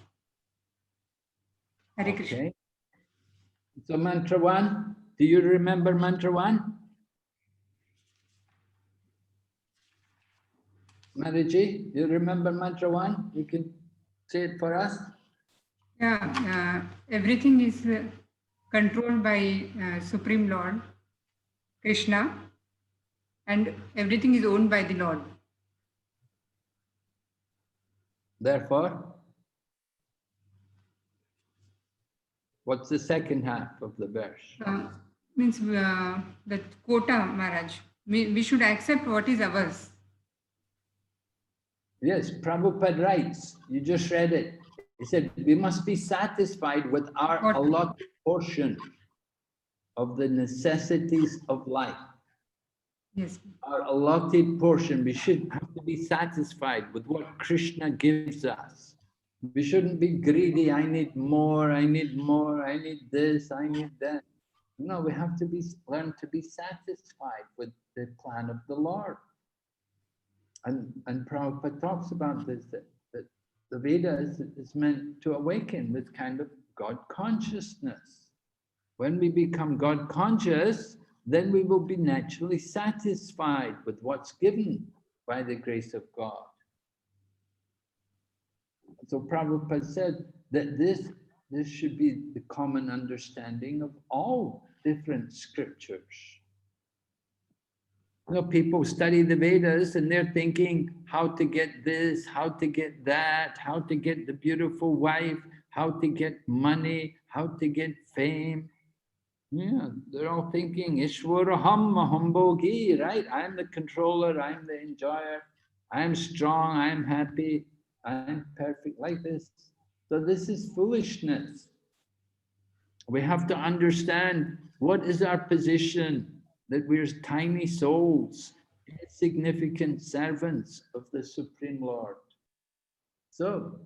Hare Krishna. Okay. So Mantra 1, do you remember Mantra 1? Mataji, you remember Mantra 1? You can say it for us? Yeah, everything is controlled by Supreme Lord Krishna, and everything is owned by the Lord. Therefore, what's the second half of the verse? Means that quota, Maharaj. We should accept what is ours. Yes, Prabhupada writes, you just read it. He said, we must be satisfied with our allotted portion of the necessities of life. Yes. Our allotted portion, we should have to be satisfied with what Krishna gives us. We shouldn't be greedy. I need more, I need more, I need this, I need that. No, we have to learn to be satisfied with the plan of the Lord. And Prabhupada talks about this, that the Vedas is meant to awaken this kind of God consciousness. When we become God conscious, then we will be naturally satisfied with what's given by the grace of God. So Prabhupada said that this should be the common understanding of all different scriptures. You know, people study the Vedas and they're thinking how to get this, how to get that, how to get the beautiful wife, how to get money, how to get fame. Yeah, they're all thinking, Ishwaraham Mahambogi, right? I'm the controller, I'm the enjoyer, I'm strong, I'm happy, I'm perfect, like this. So this is foolishness. We have to understand what is our position, that we're tiny souls, insignificant servants of the Supreme Lord. So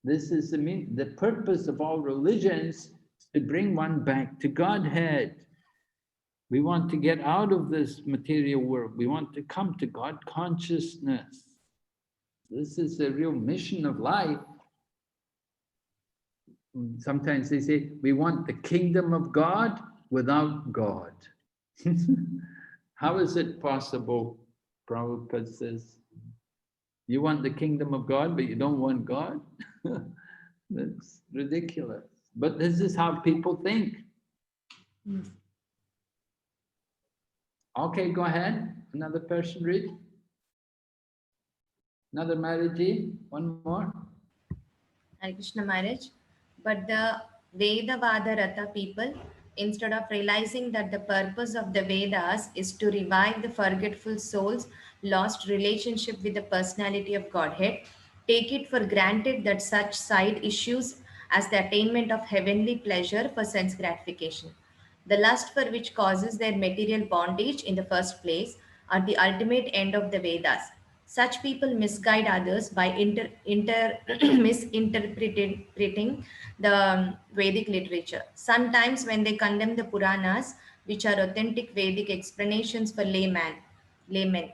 this is the purpose of all religions, to bring one back to Godhead. We want to get out of this material world. We want to come to God consciousness. This is the real mission of life. Sometimes they say, we want the kingdom of God without God. How is it possible? Prabhupada says, you want the kingdom of God, but you don't want God? That's ridiculous. But this is how people think. Okay, go ahead. Another person read. Another Maharaji, one more. Hare Krishna Maharaj. But the Vedavada Ratha people, instead of realizing that the purpose of the Vedas is to revive the forgetful soul's lost relationship with the personality of Godhead, take it for granted that such side issues as the attainment of heavenly pleasure for sense gratification, the lust for which causes their material bondage in the first place, are the ultimate end of the Vedas. Such people misguide others by misinterpreting the Vedic literature. Sometimes, when they condemn the Puranas, which are authentic Vedic explanations for laymen, the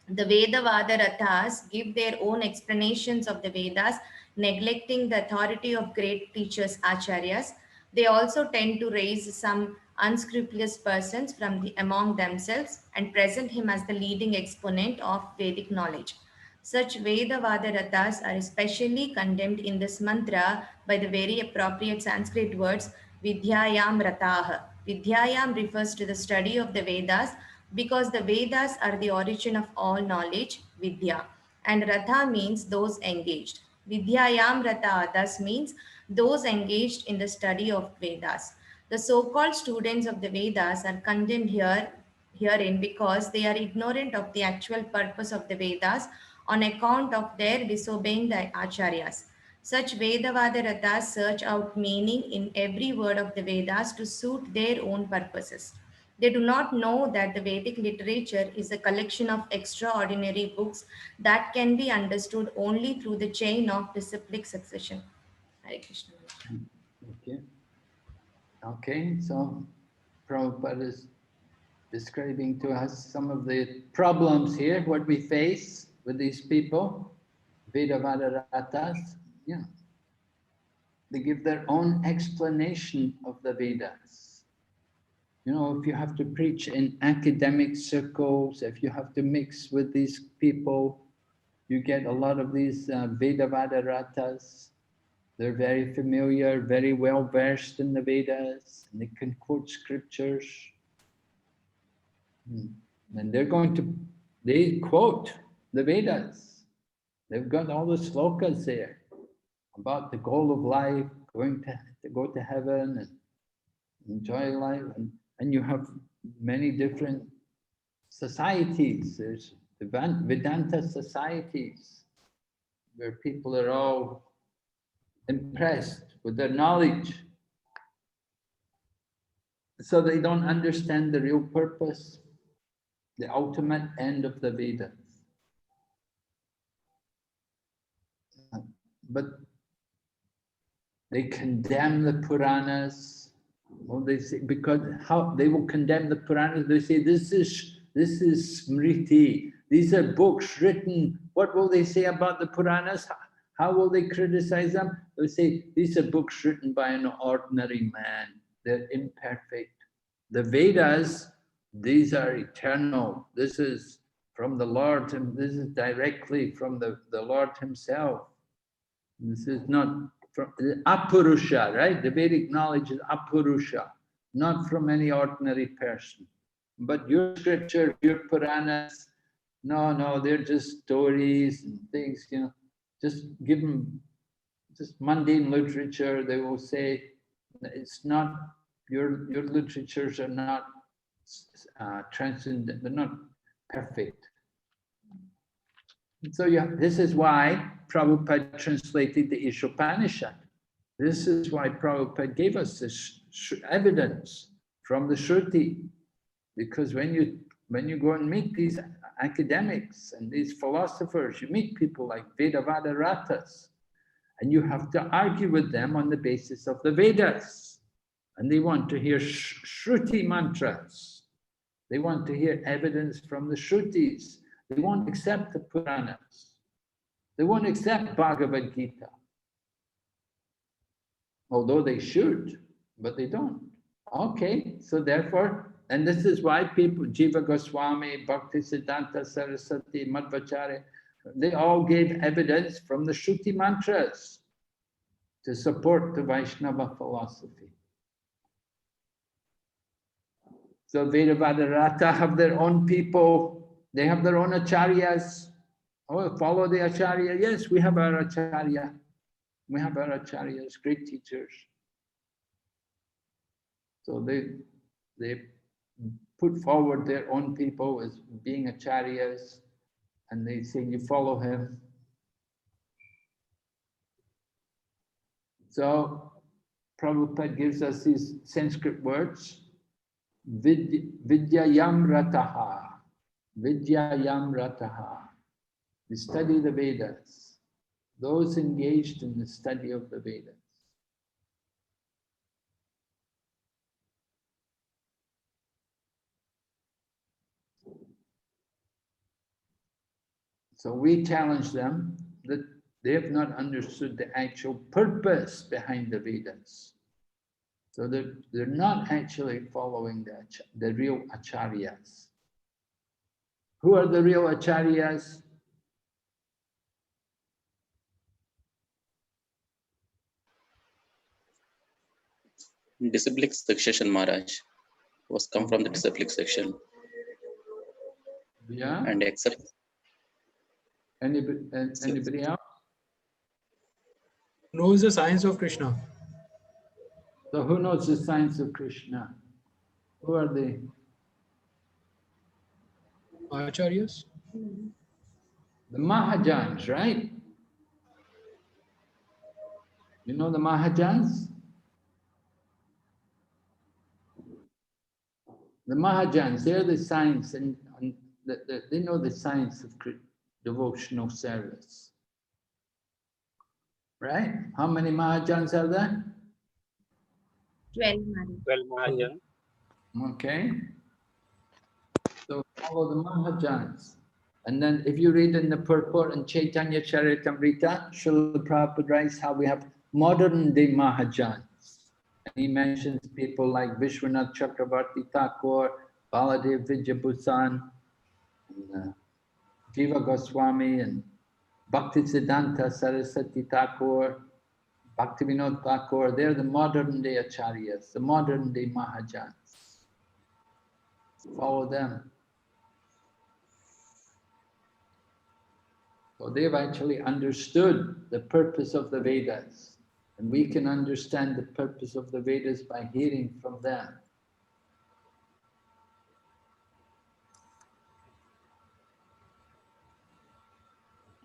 Vedavada Rathas give their own explanations of the Vedas, neglecting the authority of great teachers, Acharyas. They also tend to raise some unscrupulous persons from among themselves and present him as the leading exponent of Vedic knowledge. Such Vedavada Rathas are especially condemned in this mantra by the very appropriate Sanskrit words Vidyayam Ratah. Vidyayam refers to the study of the Vedas because the Vedas are the origin of all knowledge, Vidya, and Ratha means those engaged. Vidyayam Ratha thus means those engaged in the study of Vedas. The so-called students of the Vedas are condemned herein because they are ignorant of the actual purpose of the Vedas on account of their disobeying the Acharyas. Such Vedavada Rathas search out meaning in every word of the Vedas to suit their own purposes. They do not know that the Vedic literature is a collection of extraordinary books that can be understood only through the chain of disciplic succession. Hare Krishna. Okay. Okay, so Prabhupada is describing to us some of the problems here, what we face with these people, Vedavada Rathas. Yeah. They give their own explanation of the Vedas. You know, if you have to preach in academic circles, if you have to mix with these people, you get a lot of these Vedavada Rathas. They're very familiar, very well versed in the Vedas, and they can quote scriptures. And they quote the Vedas. They've got all the slokas there about the goal of life, going to go to heaven and enjoy life. And you have many different societies. There's Vedanta societies where people are all impressed with their knowledge. So they don't understand the real purpose, the ultimate end of the Vedas. But they condemn the Puranas. Well, they say, because how they will condemn the Puranas, they say this is Smriti. These are books written. What will they say about the Puranas? How will they criticize them? They say these are books written by an ordinary man. They're imperfect. The Vedas, these are eternal. This is from the Lord, and this is directly from the Lord himself. This is not from Apurusha, right? The Vedic knowledge is Apurusha, not from any ordinary person. But your scripture, your Puranas, no, they're just stories and things, you know. Just give them just mundane literature. They will say it's not, your literatures are not transcendent, they're not perfect. So this is why Prabhupada translated the Isopanisad. This is why Prabhupada gave us this evidence from the Shruti. Because when you go and meet these academics and these philosophers, you meet people like Vedavada Rathas, and you have to argue with them on the basis of the Vedas. And they want to hear Shruti mantras. They want to hear evidence from the Shrutis. They won't accept the Puranas. They won't accept Bhagavad Gita. Although they should, but they don't. Okay, so therefore, and this is why people, Jiva Goswami, Bhakti Siddhanta Saraswati, Madhvacharya, they all gave evidence from the Shruti mantras to support the Vaishnava philosophy. So Vedavada Ratha have their own people, they have their own acharyas. Oh, follow the acharya. Yes, we have our acharya. We have our acharyas, great teachers. So they put forward their own people as being acharyas, and they say, you follow him. So Prabhupada gives us these Sanskrit words, Vidyayam Rataha, Vidyayam Rataha. We study the Vedas, those engaged in the study of the Vedas. So we challenge them that they have not understood the actual purpose behind the Vedas. So they're not actually following the real acharyas. Who are the real acharyas? Disciplic succession, Maharaj, was come from the disciplic section. Yeah. And except anybody else? Knows the science of Krishna. So who knows the science of Krishna? Who are they? Acharyas? The Mahajans, right? You know the Mahajans? The Mahajans, they're the science, and they know the science of devotional service. Right? How many Mahajans are there? 12 Mahajans. Okay. So follow the Mahajans. And then if you read in the purport in Chaitanya Charitamrita, Srila Prabhupada writes how we have modern day Mahajans. And he mentions people like Vishwanath Chakravarti Thakur, Baladev Vidyabhusan, and Jiva Goswami, and Bhakti Siddhanta Saraswati Thakur, Bhaktivinoda Thakur. They're the modern day acharyas, the modern day Mahajans. Follow them. So they've actually understood the purpose of the Vedas. And we can understand the purpose of the Vedas by hearing from them.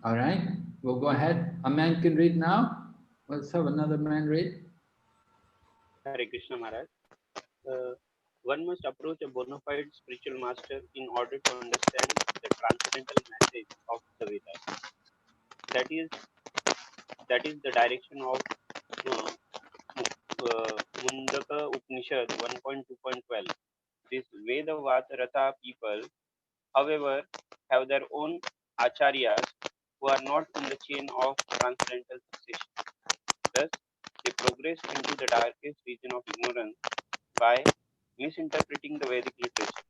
All right, we'll go ahead. A man can read now. Let's have another man read. Hare Krishna Maharaj. One must approach a bona fide spiritual master in order to understand the transcendental message of the Vedas. That is the direction of Mundaka Upanishad 1.2.12. These Vedavata people, however, have their own acharyas who are not in the chain of transcendental succession. Thus, they progress into the darkest region of ignorance by misinterpreting the Vedic literature.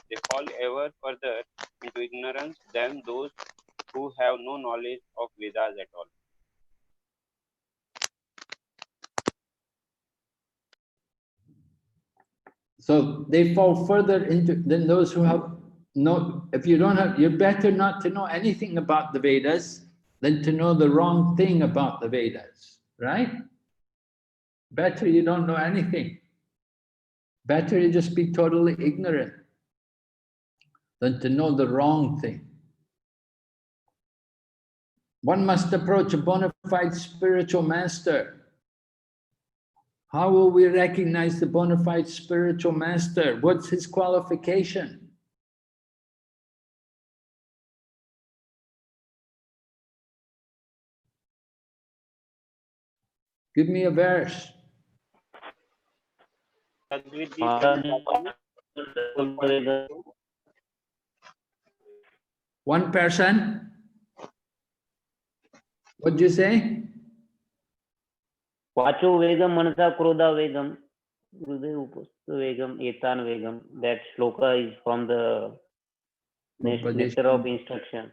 They fall ever further into ignorance than those who have no knowledge of Vedas at all. So they fall further into than those who have no. If you don't have, you're better not to know anything about the Vedas than to know the wrong thing about the Vedas, right? Better you don't know anything. Better you just be totally ignorant than to know the wrong thing. One must approach a bona fide spiritual master. How will we recognize the bona fide spiritual master? What's his qualification? Give me a verse. One person? What did you say? Vacho Vegam Manasa Krodha Vegam Vegam Etan Vegam. That shloka is from the Nectar of Instruction.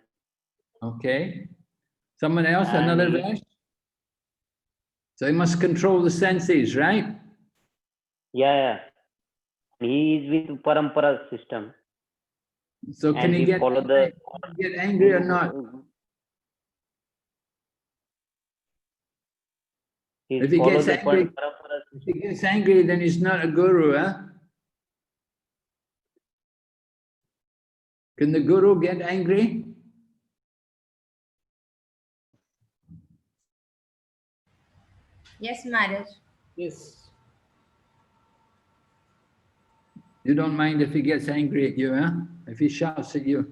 Okay. Someone else, another verse? So he must control the senses, right? Yeah. He is with Parampara system. So can he get angry or not? If he gets angry, then he's not a guru, huh? Can the guru get angry? Yes, Maharaj. Yes. You don't mind if he gets angry at you, huh? If he shouts at you.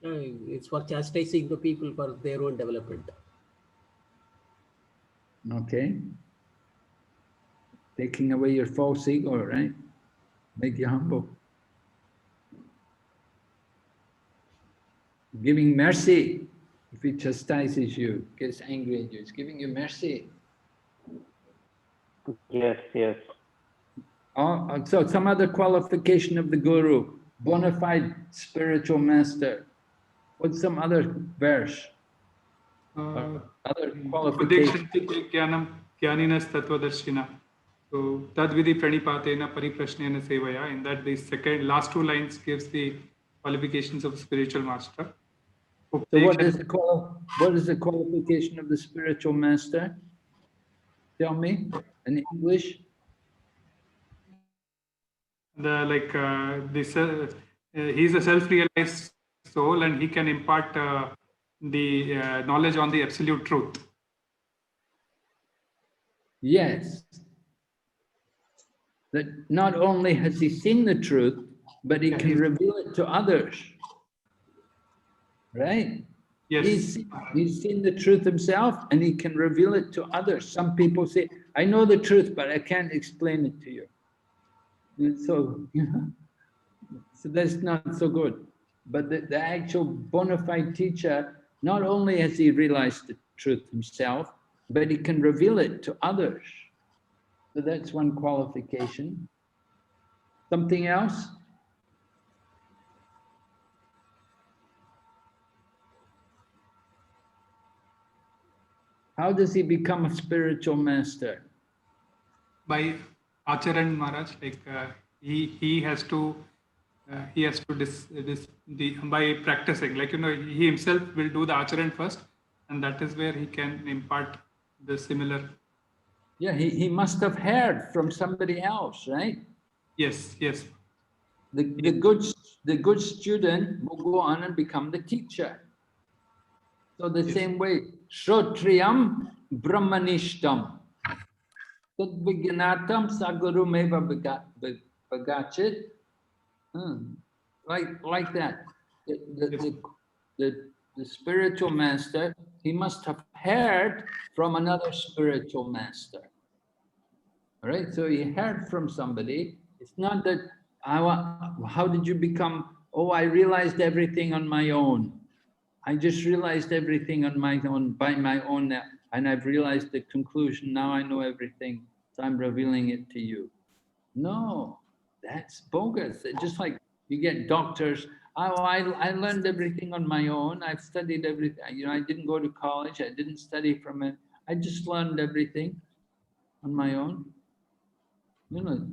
It's for chastising the people for their own development. Okay. Taking away your false ego, right? Make you humble. Giving mercy. If he chastises you, gets angry at you, it's giving you mercy. Yes, yes. So some other qualification of the Guru, bona fide spiritual master. What's some other verse? Other qualification. So tadvidi pranipatena pariprashnena sevaya. In that, the last two lines gives the qualifications of spiritual master. So what is the qualification of the spiritual master? Tell me in English. He's a self-realized soul, and he can impart the knowledge on the absolute truth. Yes. That not only has he seen the truth, but he can reveal it to others. Right? Yes. He's seen the truth himself, and he can reveal it to others. Some people say, I know the truth, but I can't explain it to you. And so, so that's not so good. But the actual bona fide teacher, not only has he realized the truth himself, but he can reveal it to others. So that's one qualification. Something else? How does he become a spiritual master? By Acharan Maharaj, he has to by practicing, he himself will do the Acharan first, and that is where he can impart the similar. Yeah, he must have heard from somebody else, right? Yes, yes. The good student will go on and become the teacher. So the same way, Shrotriyam Brahmanishtam Tadviganatam Sagurumeva Bagachit. Like that. The spiritual master, he must have heard from another spiritual master. All right, so he heard from somebody. It's not that, how did you become, oh, I realized everything on my own. I just realized everything on my own, by my own, and I've realized the conclusion, now I know everything, so I'm revealing it to you. No, that's bogus. It's just like you get doctors, oh, I learned everything on my own, I've studied everything, I didn't go to college, I didn't study from it, I just learned everything on my own.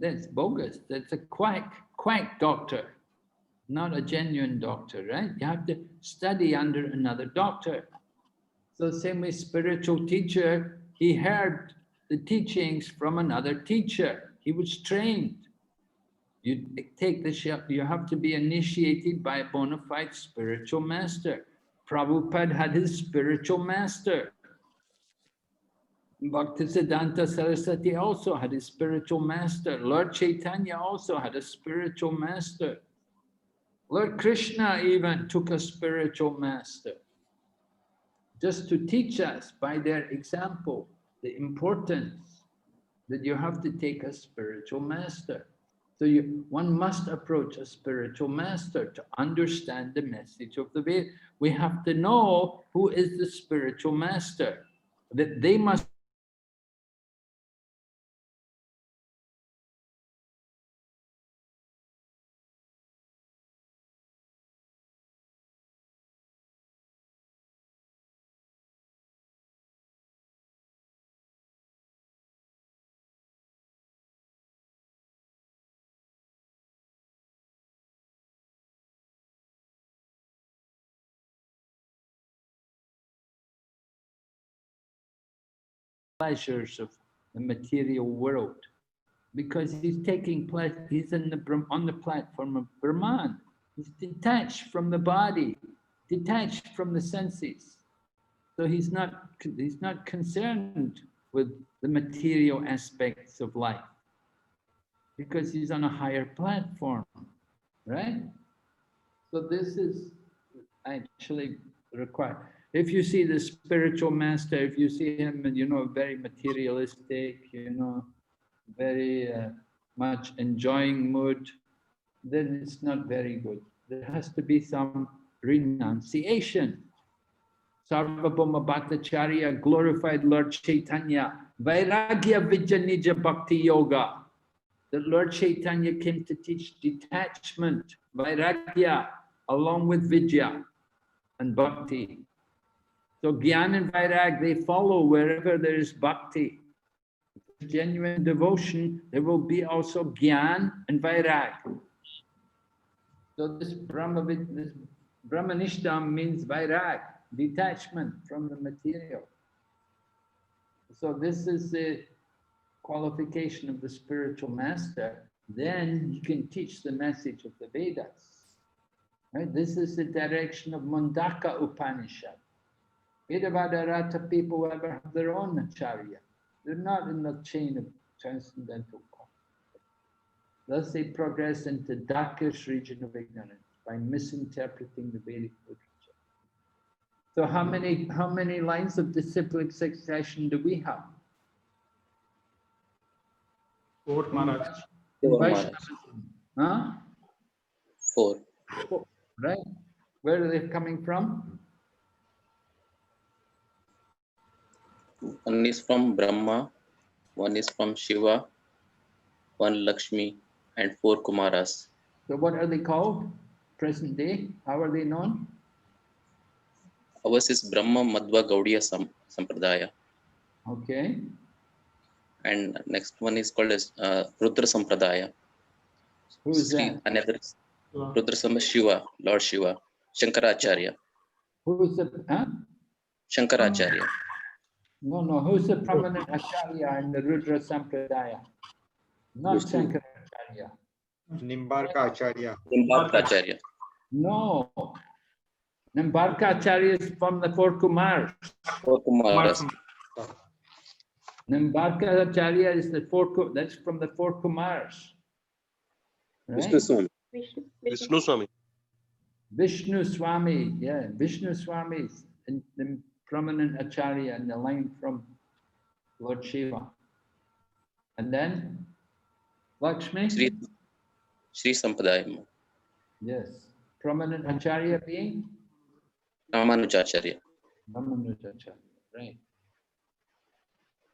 That's bogus. That's a quack doctor, not a genuine doctor, right? You have to study under another doctor. So same way, spiritual teacher, he heard the teachings from another teacher. He was trained. You take the ship, you have to be initiated by a bona fide spiritual master. Prabhupada had his spiritual master. Bhaktisiddhanta Saraswati also had a spiritual master. Lord Chaitanya also had a spiritual master. Lord Krishna even took a spiritual master, just to teach us by their example the importance that you have to take a spiritual master. So one must approach a spiritual master to understand the message of the Veda. We have to know who is the spiritual master, that they must pleasures of the material world, because he's taking pleasure. He's on the platform of Brahman. He's detached from the body, detached from the senses. So he's not concerned with the material aspects of life, because he's on a higher platform, right? So this is actually required. If you see the spiritual master, if you see him, very materialistic, very much enjoying mood, then it's not very good. There has to be some renunciation. Sarvabhauma Bhattacharya glorified Lord Chaitanya, Vairagya Vijanija Bhakti Yoga. The Lord Chaitanya came to teach detachment, Vairagya, along with Vidya and Bhakti. So Gyan and Vairag, they follow wherever there is Bhakti. If there's genuine devotion, there will be also Gyan and Vairag. So this Brahmanishtam means Vairag, detachment from the material. So this is the qualification of the spiritual master. Then you can teach the message of the Vedas. Right? This is the direction of Mundaka Upanishad. Vedavadarata people ever have their own acharya. They're not in the chain of transcendental concept. Thus they progress into darkest region of ignorance by misinterpreting the Vedic literature. So how many lines of disciplic succession do we have? 4, Maharaj. Huh? 4. Right. Where are they coming from? One is from Brahma, one is from Shiva, one Lakshmi, and 4 Kumaras. So what are they called? Present day? How are they known? Ours is Brahma Madhva Gaudiya Sampradaya. Okay. And next one is called as Rudra Sampradaya. Who is that? Another is Rudra Sampradaya, Shiva, Lord Shiva, Shankaracharya. Who is the, huh? Shankaracharya. No, who's the prominent Acharya in the Rudra Sampradaya? Not Shankaracharya. Nimbarka Acharya. Nimbarka Acharya. No. Nimbarka Acharya is from the 4 Kumars. 4 Kumaras. Nimbarka Acharya is that's from the 4 Kumars. Right? Vishnu Swami. Vishnu Swami. Vishnu Swami, yeah, Vishnu Swami is the prominent Acharya in the line from Lord Shiva. And then Lakshmi? Sri Sampradaya. Yes. Prominent Acharya being? Ramanujacharya. Ramanujacharya, right.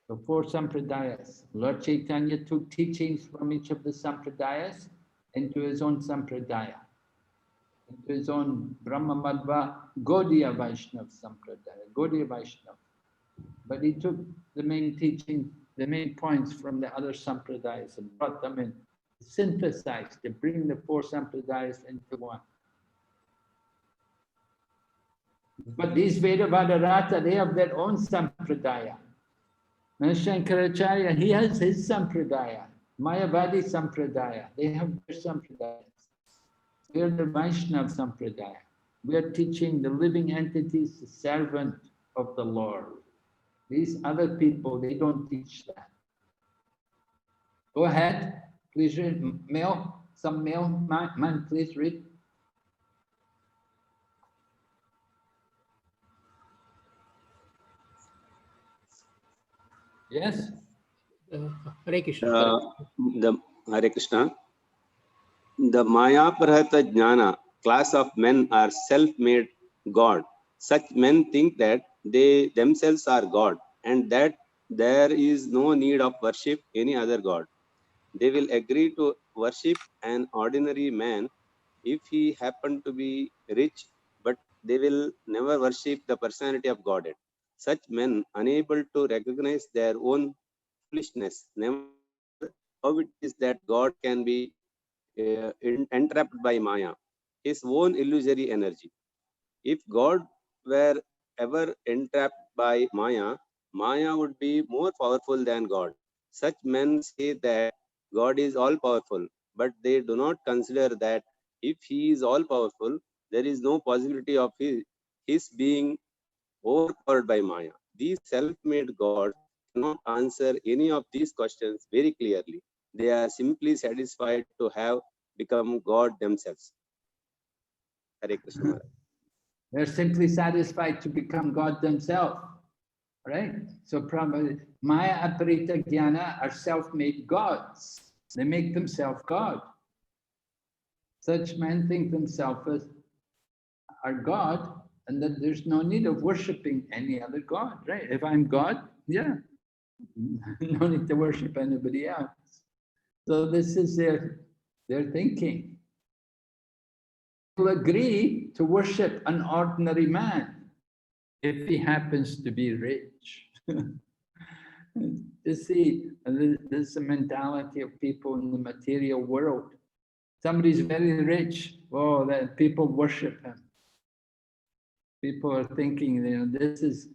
So 4 Sampradayas. Lord Chaitanya took teachings from each of the Sampradayas into his own Sampradaya, into his own Brahma Madhva Gaudiya Vaishnava Sampradaya, Gaudiya Vaishnava. But he took the main teaching, the main points from the other Sampradayas and brought them in, synthesized to bring the 4 Sampradayas into one. But these Vedavadarata, they have their own Sampradaya. And Shankaracharya, he has his Sampradaya, Mayavadi Sampradaya. They have their Sampradayas. We are the Vaishnava Sampradaya. We are teaching the living entities, the servant of the Lord. These other people, they don't teach that. Go ahead, please read. Some male man, please read. Yes? Hare Krishna. Hare Krishna. The Maya Prahata Jnana class of men are self-made God. Such men think that they themselves are God and that there is no need of worship any other God. They will agree to worship an ordinary man if he happen to be rich, but they will never worship the personality of Godhead. Such men, unable to recognize their own foolishness, never how it is that God can be entrapped by Maya, his own illusory energy. If God were ever entrapped by Maya, Maya would be more powerful than God. Such men say that God is all powerful, but they do not consider that if he is all powerful, there is no possibility of his being overpowered by Maya. These self-made gods cannot answer any of these questions very clearly. They are simply satisfied to have become God themselves. Hare Krishna Maharaj. They're simply satisfied to become God themselves, right? So Maya Aparita Jnana are self-made gods. They make themselves God. Such men think themselves as are God, and that there's no need of worshipping any other God, right? If I'm God, yeah, no need to worship anybody else. So this is their thinking. People agree to worship an ordinary man if he happens to be rich. You see, this is the mentality of people in the material world. Somebody's very rich, oh, that people worship him. People are thinking, you know, this is,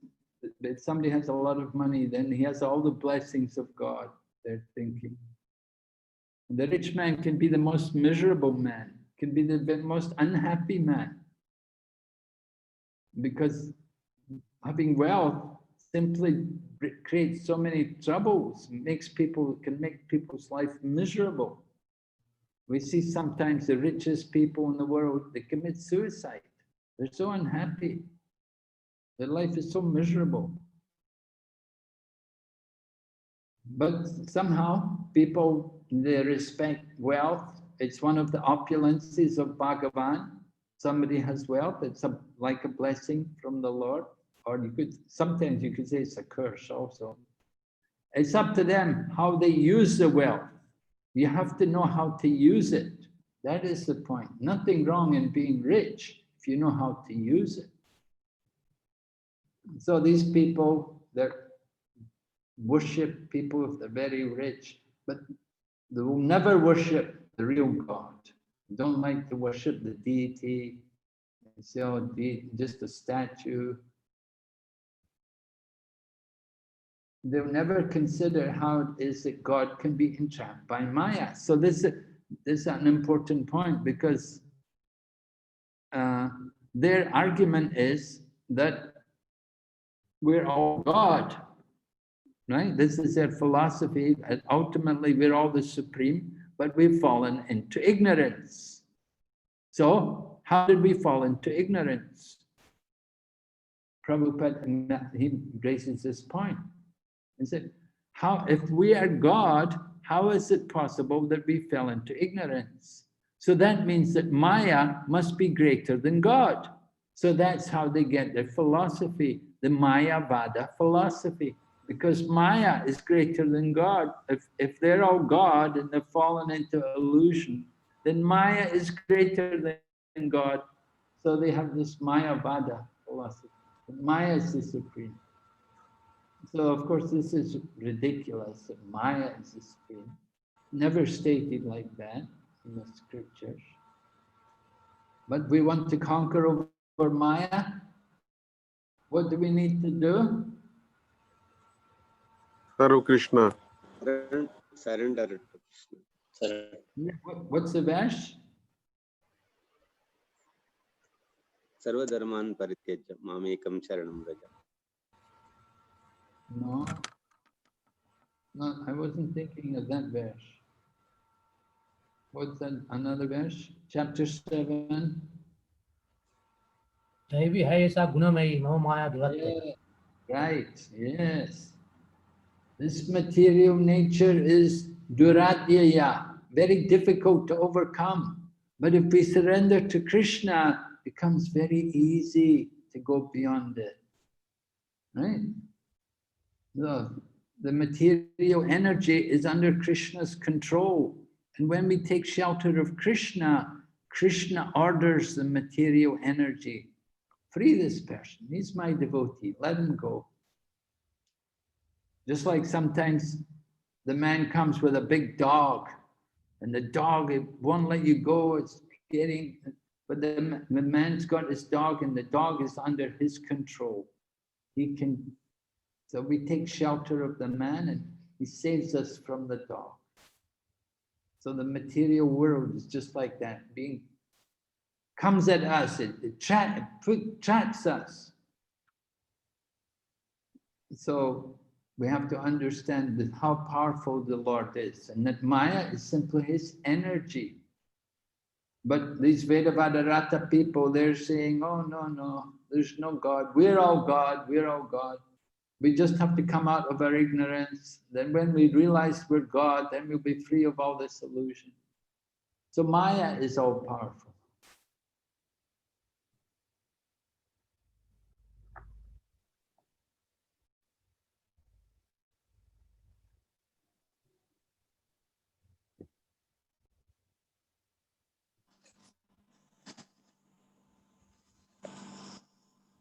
if somebody has a lot of money, then he has all the blessings of God, they're thinking. The rich man can be the most miserable man, can be the most unhappy man, because having wealth simply creates so many troubles, can make people's life miserable. We see sometimes the richest people in the world, they commit suicide. They're so unhappy. Their life is so miserable. But somehow people, they respect wealth. It's one of the opulences of Bhagavan. Somebody has wealth, it's like a blessing from the Lord. Or sometimes you could say it's a curse also. It's up to them how they use the wealth. You have to know how to use it. That is the point. Nothing wrong in being rich if you know how to use it. So these people that worship people if they're very rich, but they will never worship the real God. They don't like to worship the deity. They say, oh, just a statue. They'll never consider how it is that God can be entrapped by Maya. So this is an important point, because their argument is that we're all God, right? This is their philosophy. And ultimately, we're all the supreme, but we've fallen into ignorance. So how did we fall into ignorance? Prabhupada, he raises this point. He said, if we are God, how is it possible that we fell into ignorance? So that means that Maya must be greater than God. So that's how they get their philosophy, the Mayavada philosophy. Because Maya is greater than God. If they're all God and they've fallen into illusion, then Maya is greater than God. So they have this Mayavada philosophy. Maya is the supreme. So of course this is ridiculous, that Maya is the supreme. Never stated like that in the scriptures. But we want to conquer over Maya. What do we need to do? Sarva Krishna. Surrender to Krishna. What's the verse? Sarva dharman parityajya mamekam sharanam vraja. No, I wasn't thinking of that verse. What's that? Another verse? Chapter 7. Right, yes. This material nature is duradyaya, very difficult to overcome. But if we surrender to Krishna, it becomes very easy to go beyond it. Right? The material energy is under Krishna's control. And when we take shelter of Krishna, Krishna orders the material energy. Free this person. He's my devotee. Let him go. Just like sometimes the man comes with a big dog, and the dog, it won't let you go. It's getting, but the man's got his dog, and the dog is under his control. He can. So we take shelter of the man, and he saves us from the dog. So the material world is just like that, comes at us, it traps us. So we have to understand that how powerful the Lord is, and that Maya is simply his energy. But these Vedavadarata people, they're saying, oh, no, there's no God. We're all God, we're all God. We just have to come out of our ignorance. Then when we realize we're God, then we'll be free of all this illusion. So Maya is all powerful.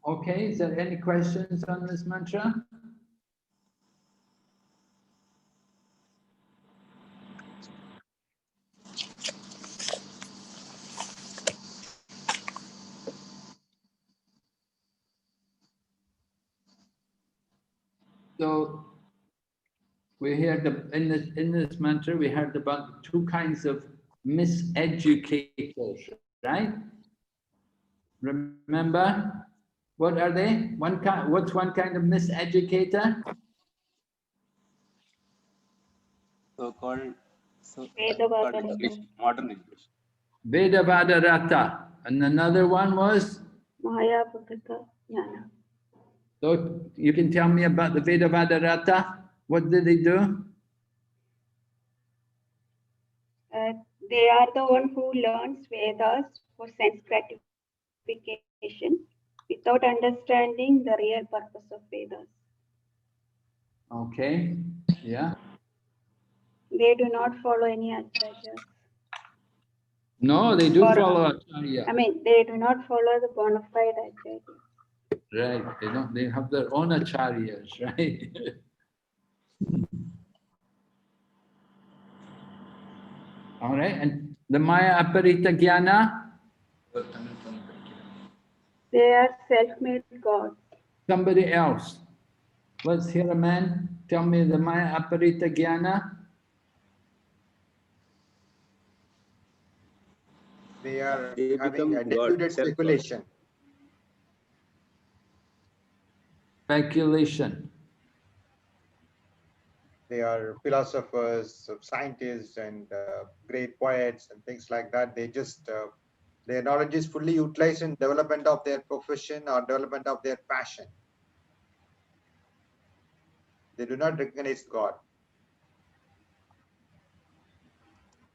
Okay, is there any questions on this mantra? So we heard in this mantra we heard about two kinds of miseducators, right? Remember, what are they? What's one kind of miseducator? So-called Vedavadarata. modern English. Vedavadarata, and another one was Mayapakata Jnana. So you can tell me about the Vedavadarata. What did they do? They are the one who learns Vedas for sense gratification without understanding the real purpose of Vedas. Okay, yeah. They do not follow any acharyas. No, they do follow Acharya. I mean, they do not follow the bona fide acharyas. Right, they don't. They have their own acharyas, right? All right, and the Maya Aparita Jnana? They are self-made gods. Somebody else. Let's hear a man. Tell me the Maya Aparita Jnana. They are They having a become God, deluded self-God. speculation. Speculation. They are philosophers, scientists, and great poets and things like that. They just their knowledge is fully utilized in development of their profession or development of their passion. They do not recognize God.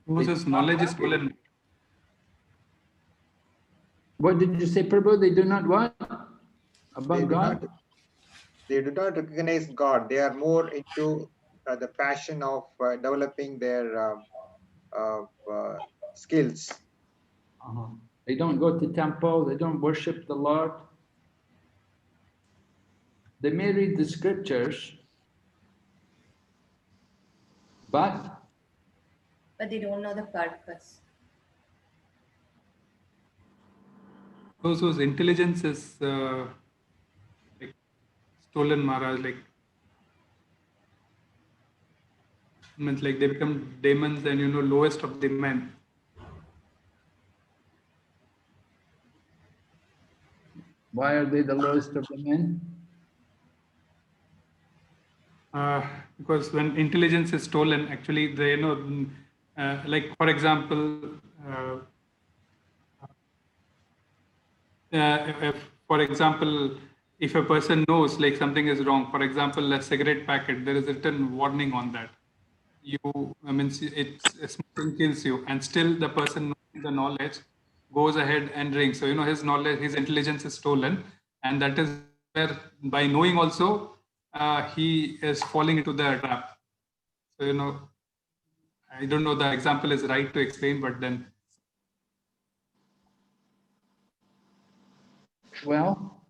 Whose knowledge is stolen. What did you say, Prabhu? They do not what? About God? They do not recognize God. They are more into the passion of developing their skills. They don't go to temple, they don't worship the Lord. They may read the scriptures, but they don't know the purpose. Those whose intelligence is like stolen, Maharaj, like means like they become demons and lowest of the men. why are they the lowest of the men? Because when intelligence is stolen, actually, they like for example, if a person knows like something is wrong, for example, a cigarette packet, there is a written warning on that. Smoking kills you, and still the person knowing the knowledge goes ahead and drinks. So his knowledge, his intelligence is stolen, and that is where by knowing also he is falling into the trap. So I don't know the example is right to explain, but then. Well,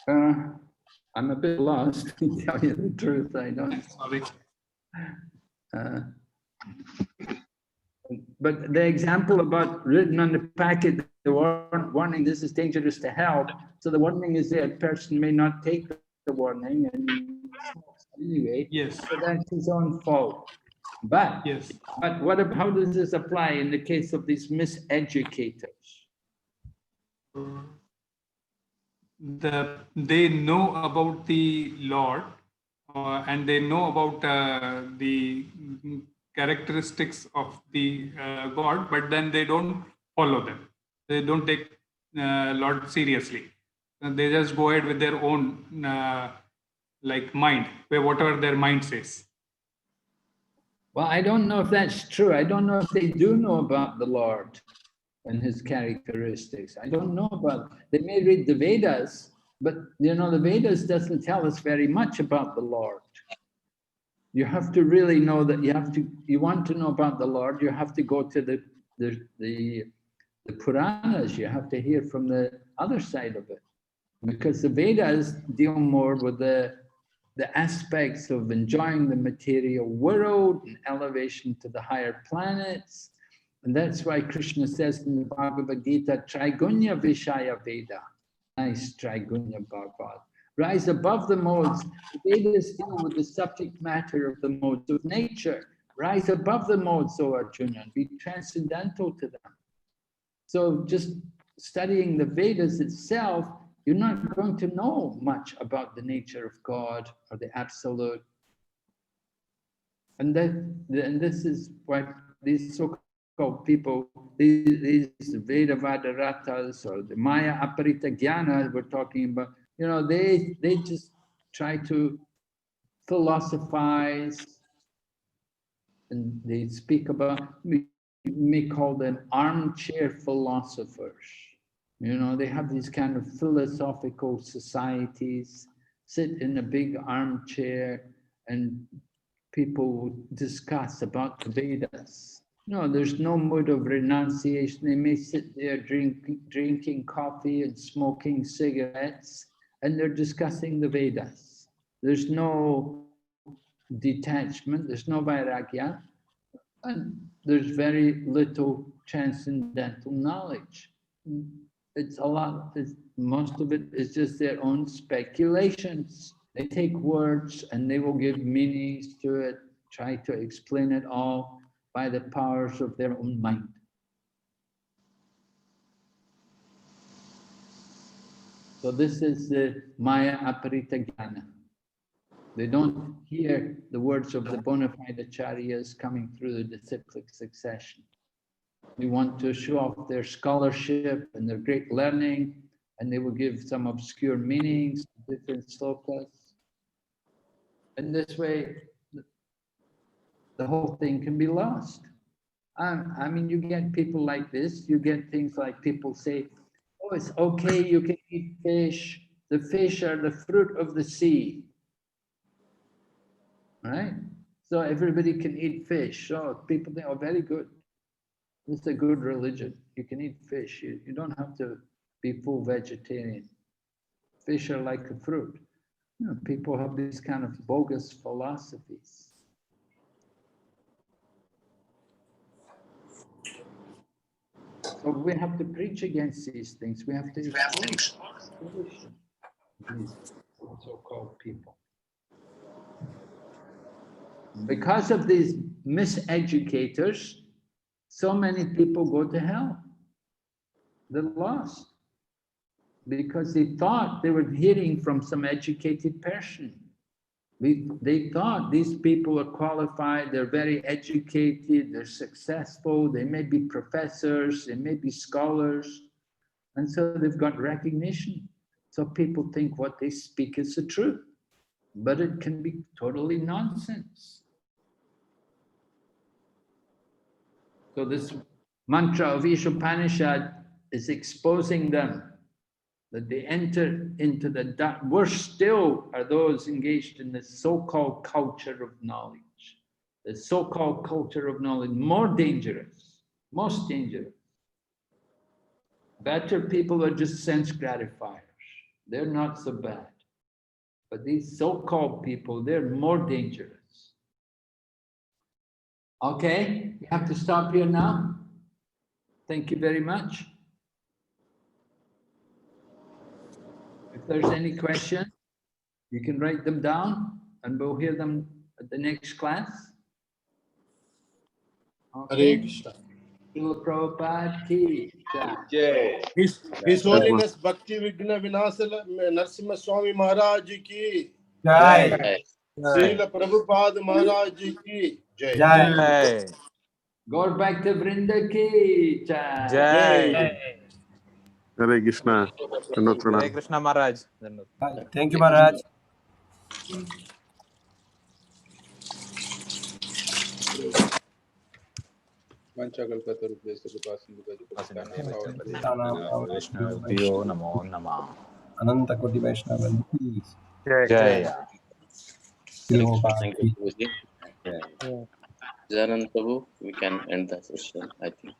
I'm a bit lost, to tell you the truth. I don't. Sorry. But the example about written on the packet, the warning, this is dangerous to health. So the warning is there, a person may not take the warning and anyway. Yes. So that's his own fault. But yes. But how does this apply in the case of these miseducators? They know about the Lord and they know about the characteristics of the God, but then they don't follow them. They don't take Lord seriously. They just go ahead with their own mind, where whatever their mind says. Well, I don't know if that's true. I don't know if they do know about the Lord and his characteristics. I don't know about, they may read the Vedas, but the Vedas doesn't tell us very much about the Lord. You have to really know that you want to know about the Lord, you have to go to the Puranas, you have to hear from the other side of it. Because the Vedas deal more with the aspects of enjoying the material world and elevation to the higher planets. And that's why Krishna says in the Bhagavad Gita, Trigunya Vishaya Veda. Nice Trigunya Bhagavad. Rise above the modes. The Vedas deal with the subject matter of the modes of nature. Rise above the modes, O Arjuna, and be transcendental to them. So just studying the Vedas itself, you're not going to know much about the nature of God or the Absolute. And this is why these so-called people, these Vedavadaratas or the Maya Aparita Jnana we're talking about, they just try to philosophize, and they speak about, we may call them armchair philosophers. They have these kind of philosophical societies, sit in a big armchair and people discuss about the Vedas. There's no mood of renunciation. They may sit there drinking coffee and smoking cigarettes, and they're discussing the Vedas. There's no detachment, there's no vairagya, and there's very little transcendental knowledge. It's a lot, most of it is just their own speculations. They take words and they will give meanings to it, try to explain it all by the powers of their own mind. So this is the Maya Aparita Jnana. They don't hear the words of the bona fide acharyas coming through the disciplic succession. They want to show off their scholarship and their great learning, and they will give some obscure meanings to different slokas. And this way, the whole thing can be lost. I mean, you get people like this, you get things like people say, oh, it's okay, you can eat fish. The fish are the fruit of the sea. Right? So everybody can eat fish. So people think, oh, very good. It's a good religion. You can eat fish. You don't have to be full vegetarian. Fish are like a fruit. People have these kind of bogus philosophies. So we have to preach against these things. We have to expose these so-called people. Because of these miseducators, so many people go to hell. They're lost. Because they thought they were hearing from some educated person. They thought these people are qualified, they're very educated, they're successful, they may be professors, they may be scholars, and so they've got recognition. So people think what they speak is the truth, but it can be totally nonsense. So this mantra of Isopanisad is exposing them, that they enter into the dark. Worse still are those engaged in the so-called culture of knowledge. The so-called culture of knowledge, more dangerous, most dangerous. Better people are just sense gratifiers. They're not so bad. But these so-called people, they're more dangerous. Okay, we have to stop here now. Thank you very much. If there's any question, you can write them down and we'll hear them at the next class. Okay. Hare Krishna. Srila Prabhupada ki jai. His Holiness Bhakti Vigna Vinasala Narasimha Swami Maharaj ki Jai. Srila Prabhupada Maharaj Ji ki Jai. Jai. Gaur Bhakta Vrinda ki Jai. Jai. Hare Krishna. Hare Krishna Maharaj. Thank you, Maharaj. Vaishnav Namo Namah. Ananta Koti Vaishnava. Jai. Thank you, Prabhuji. Janant Prabhu, we can end the session, I think.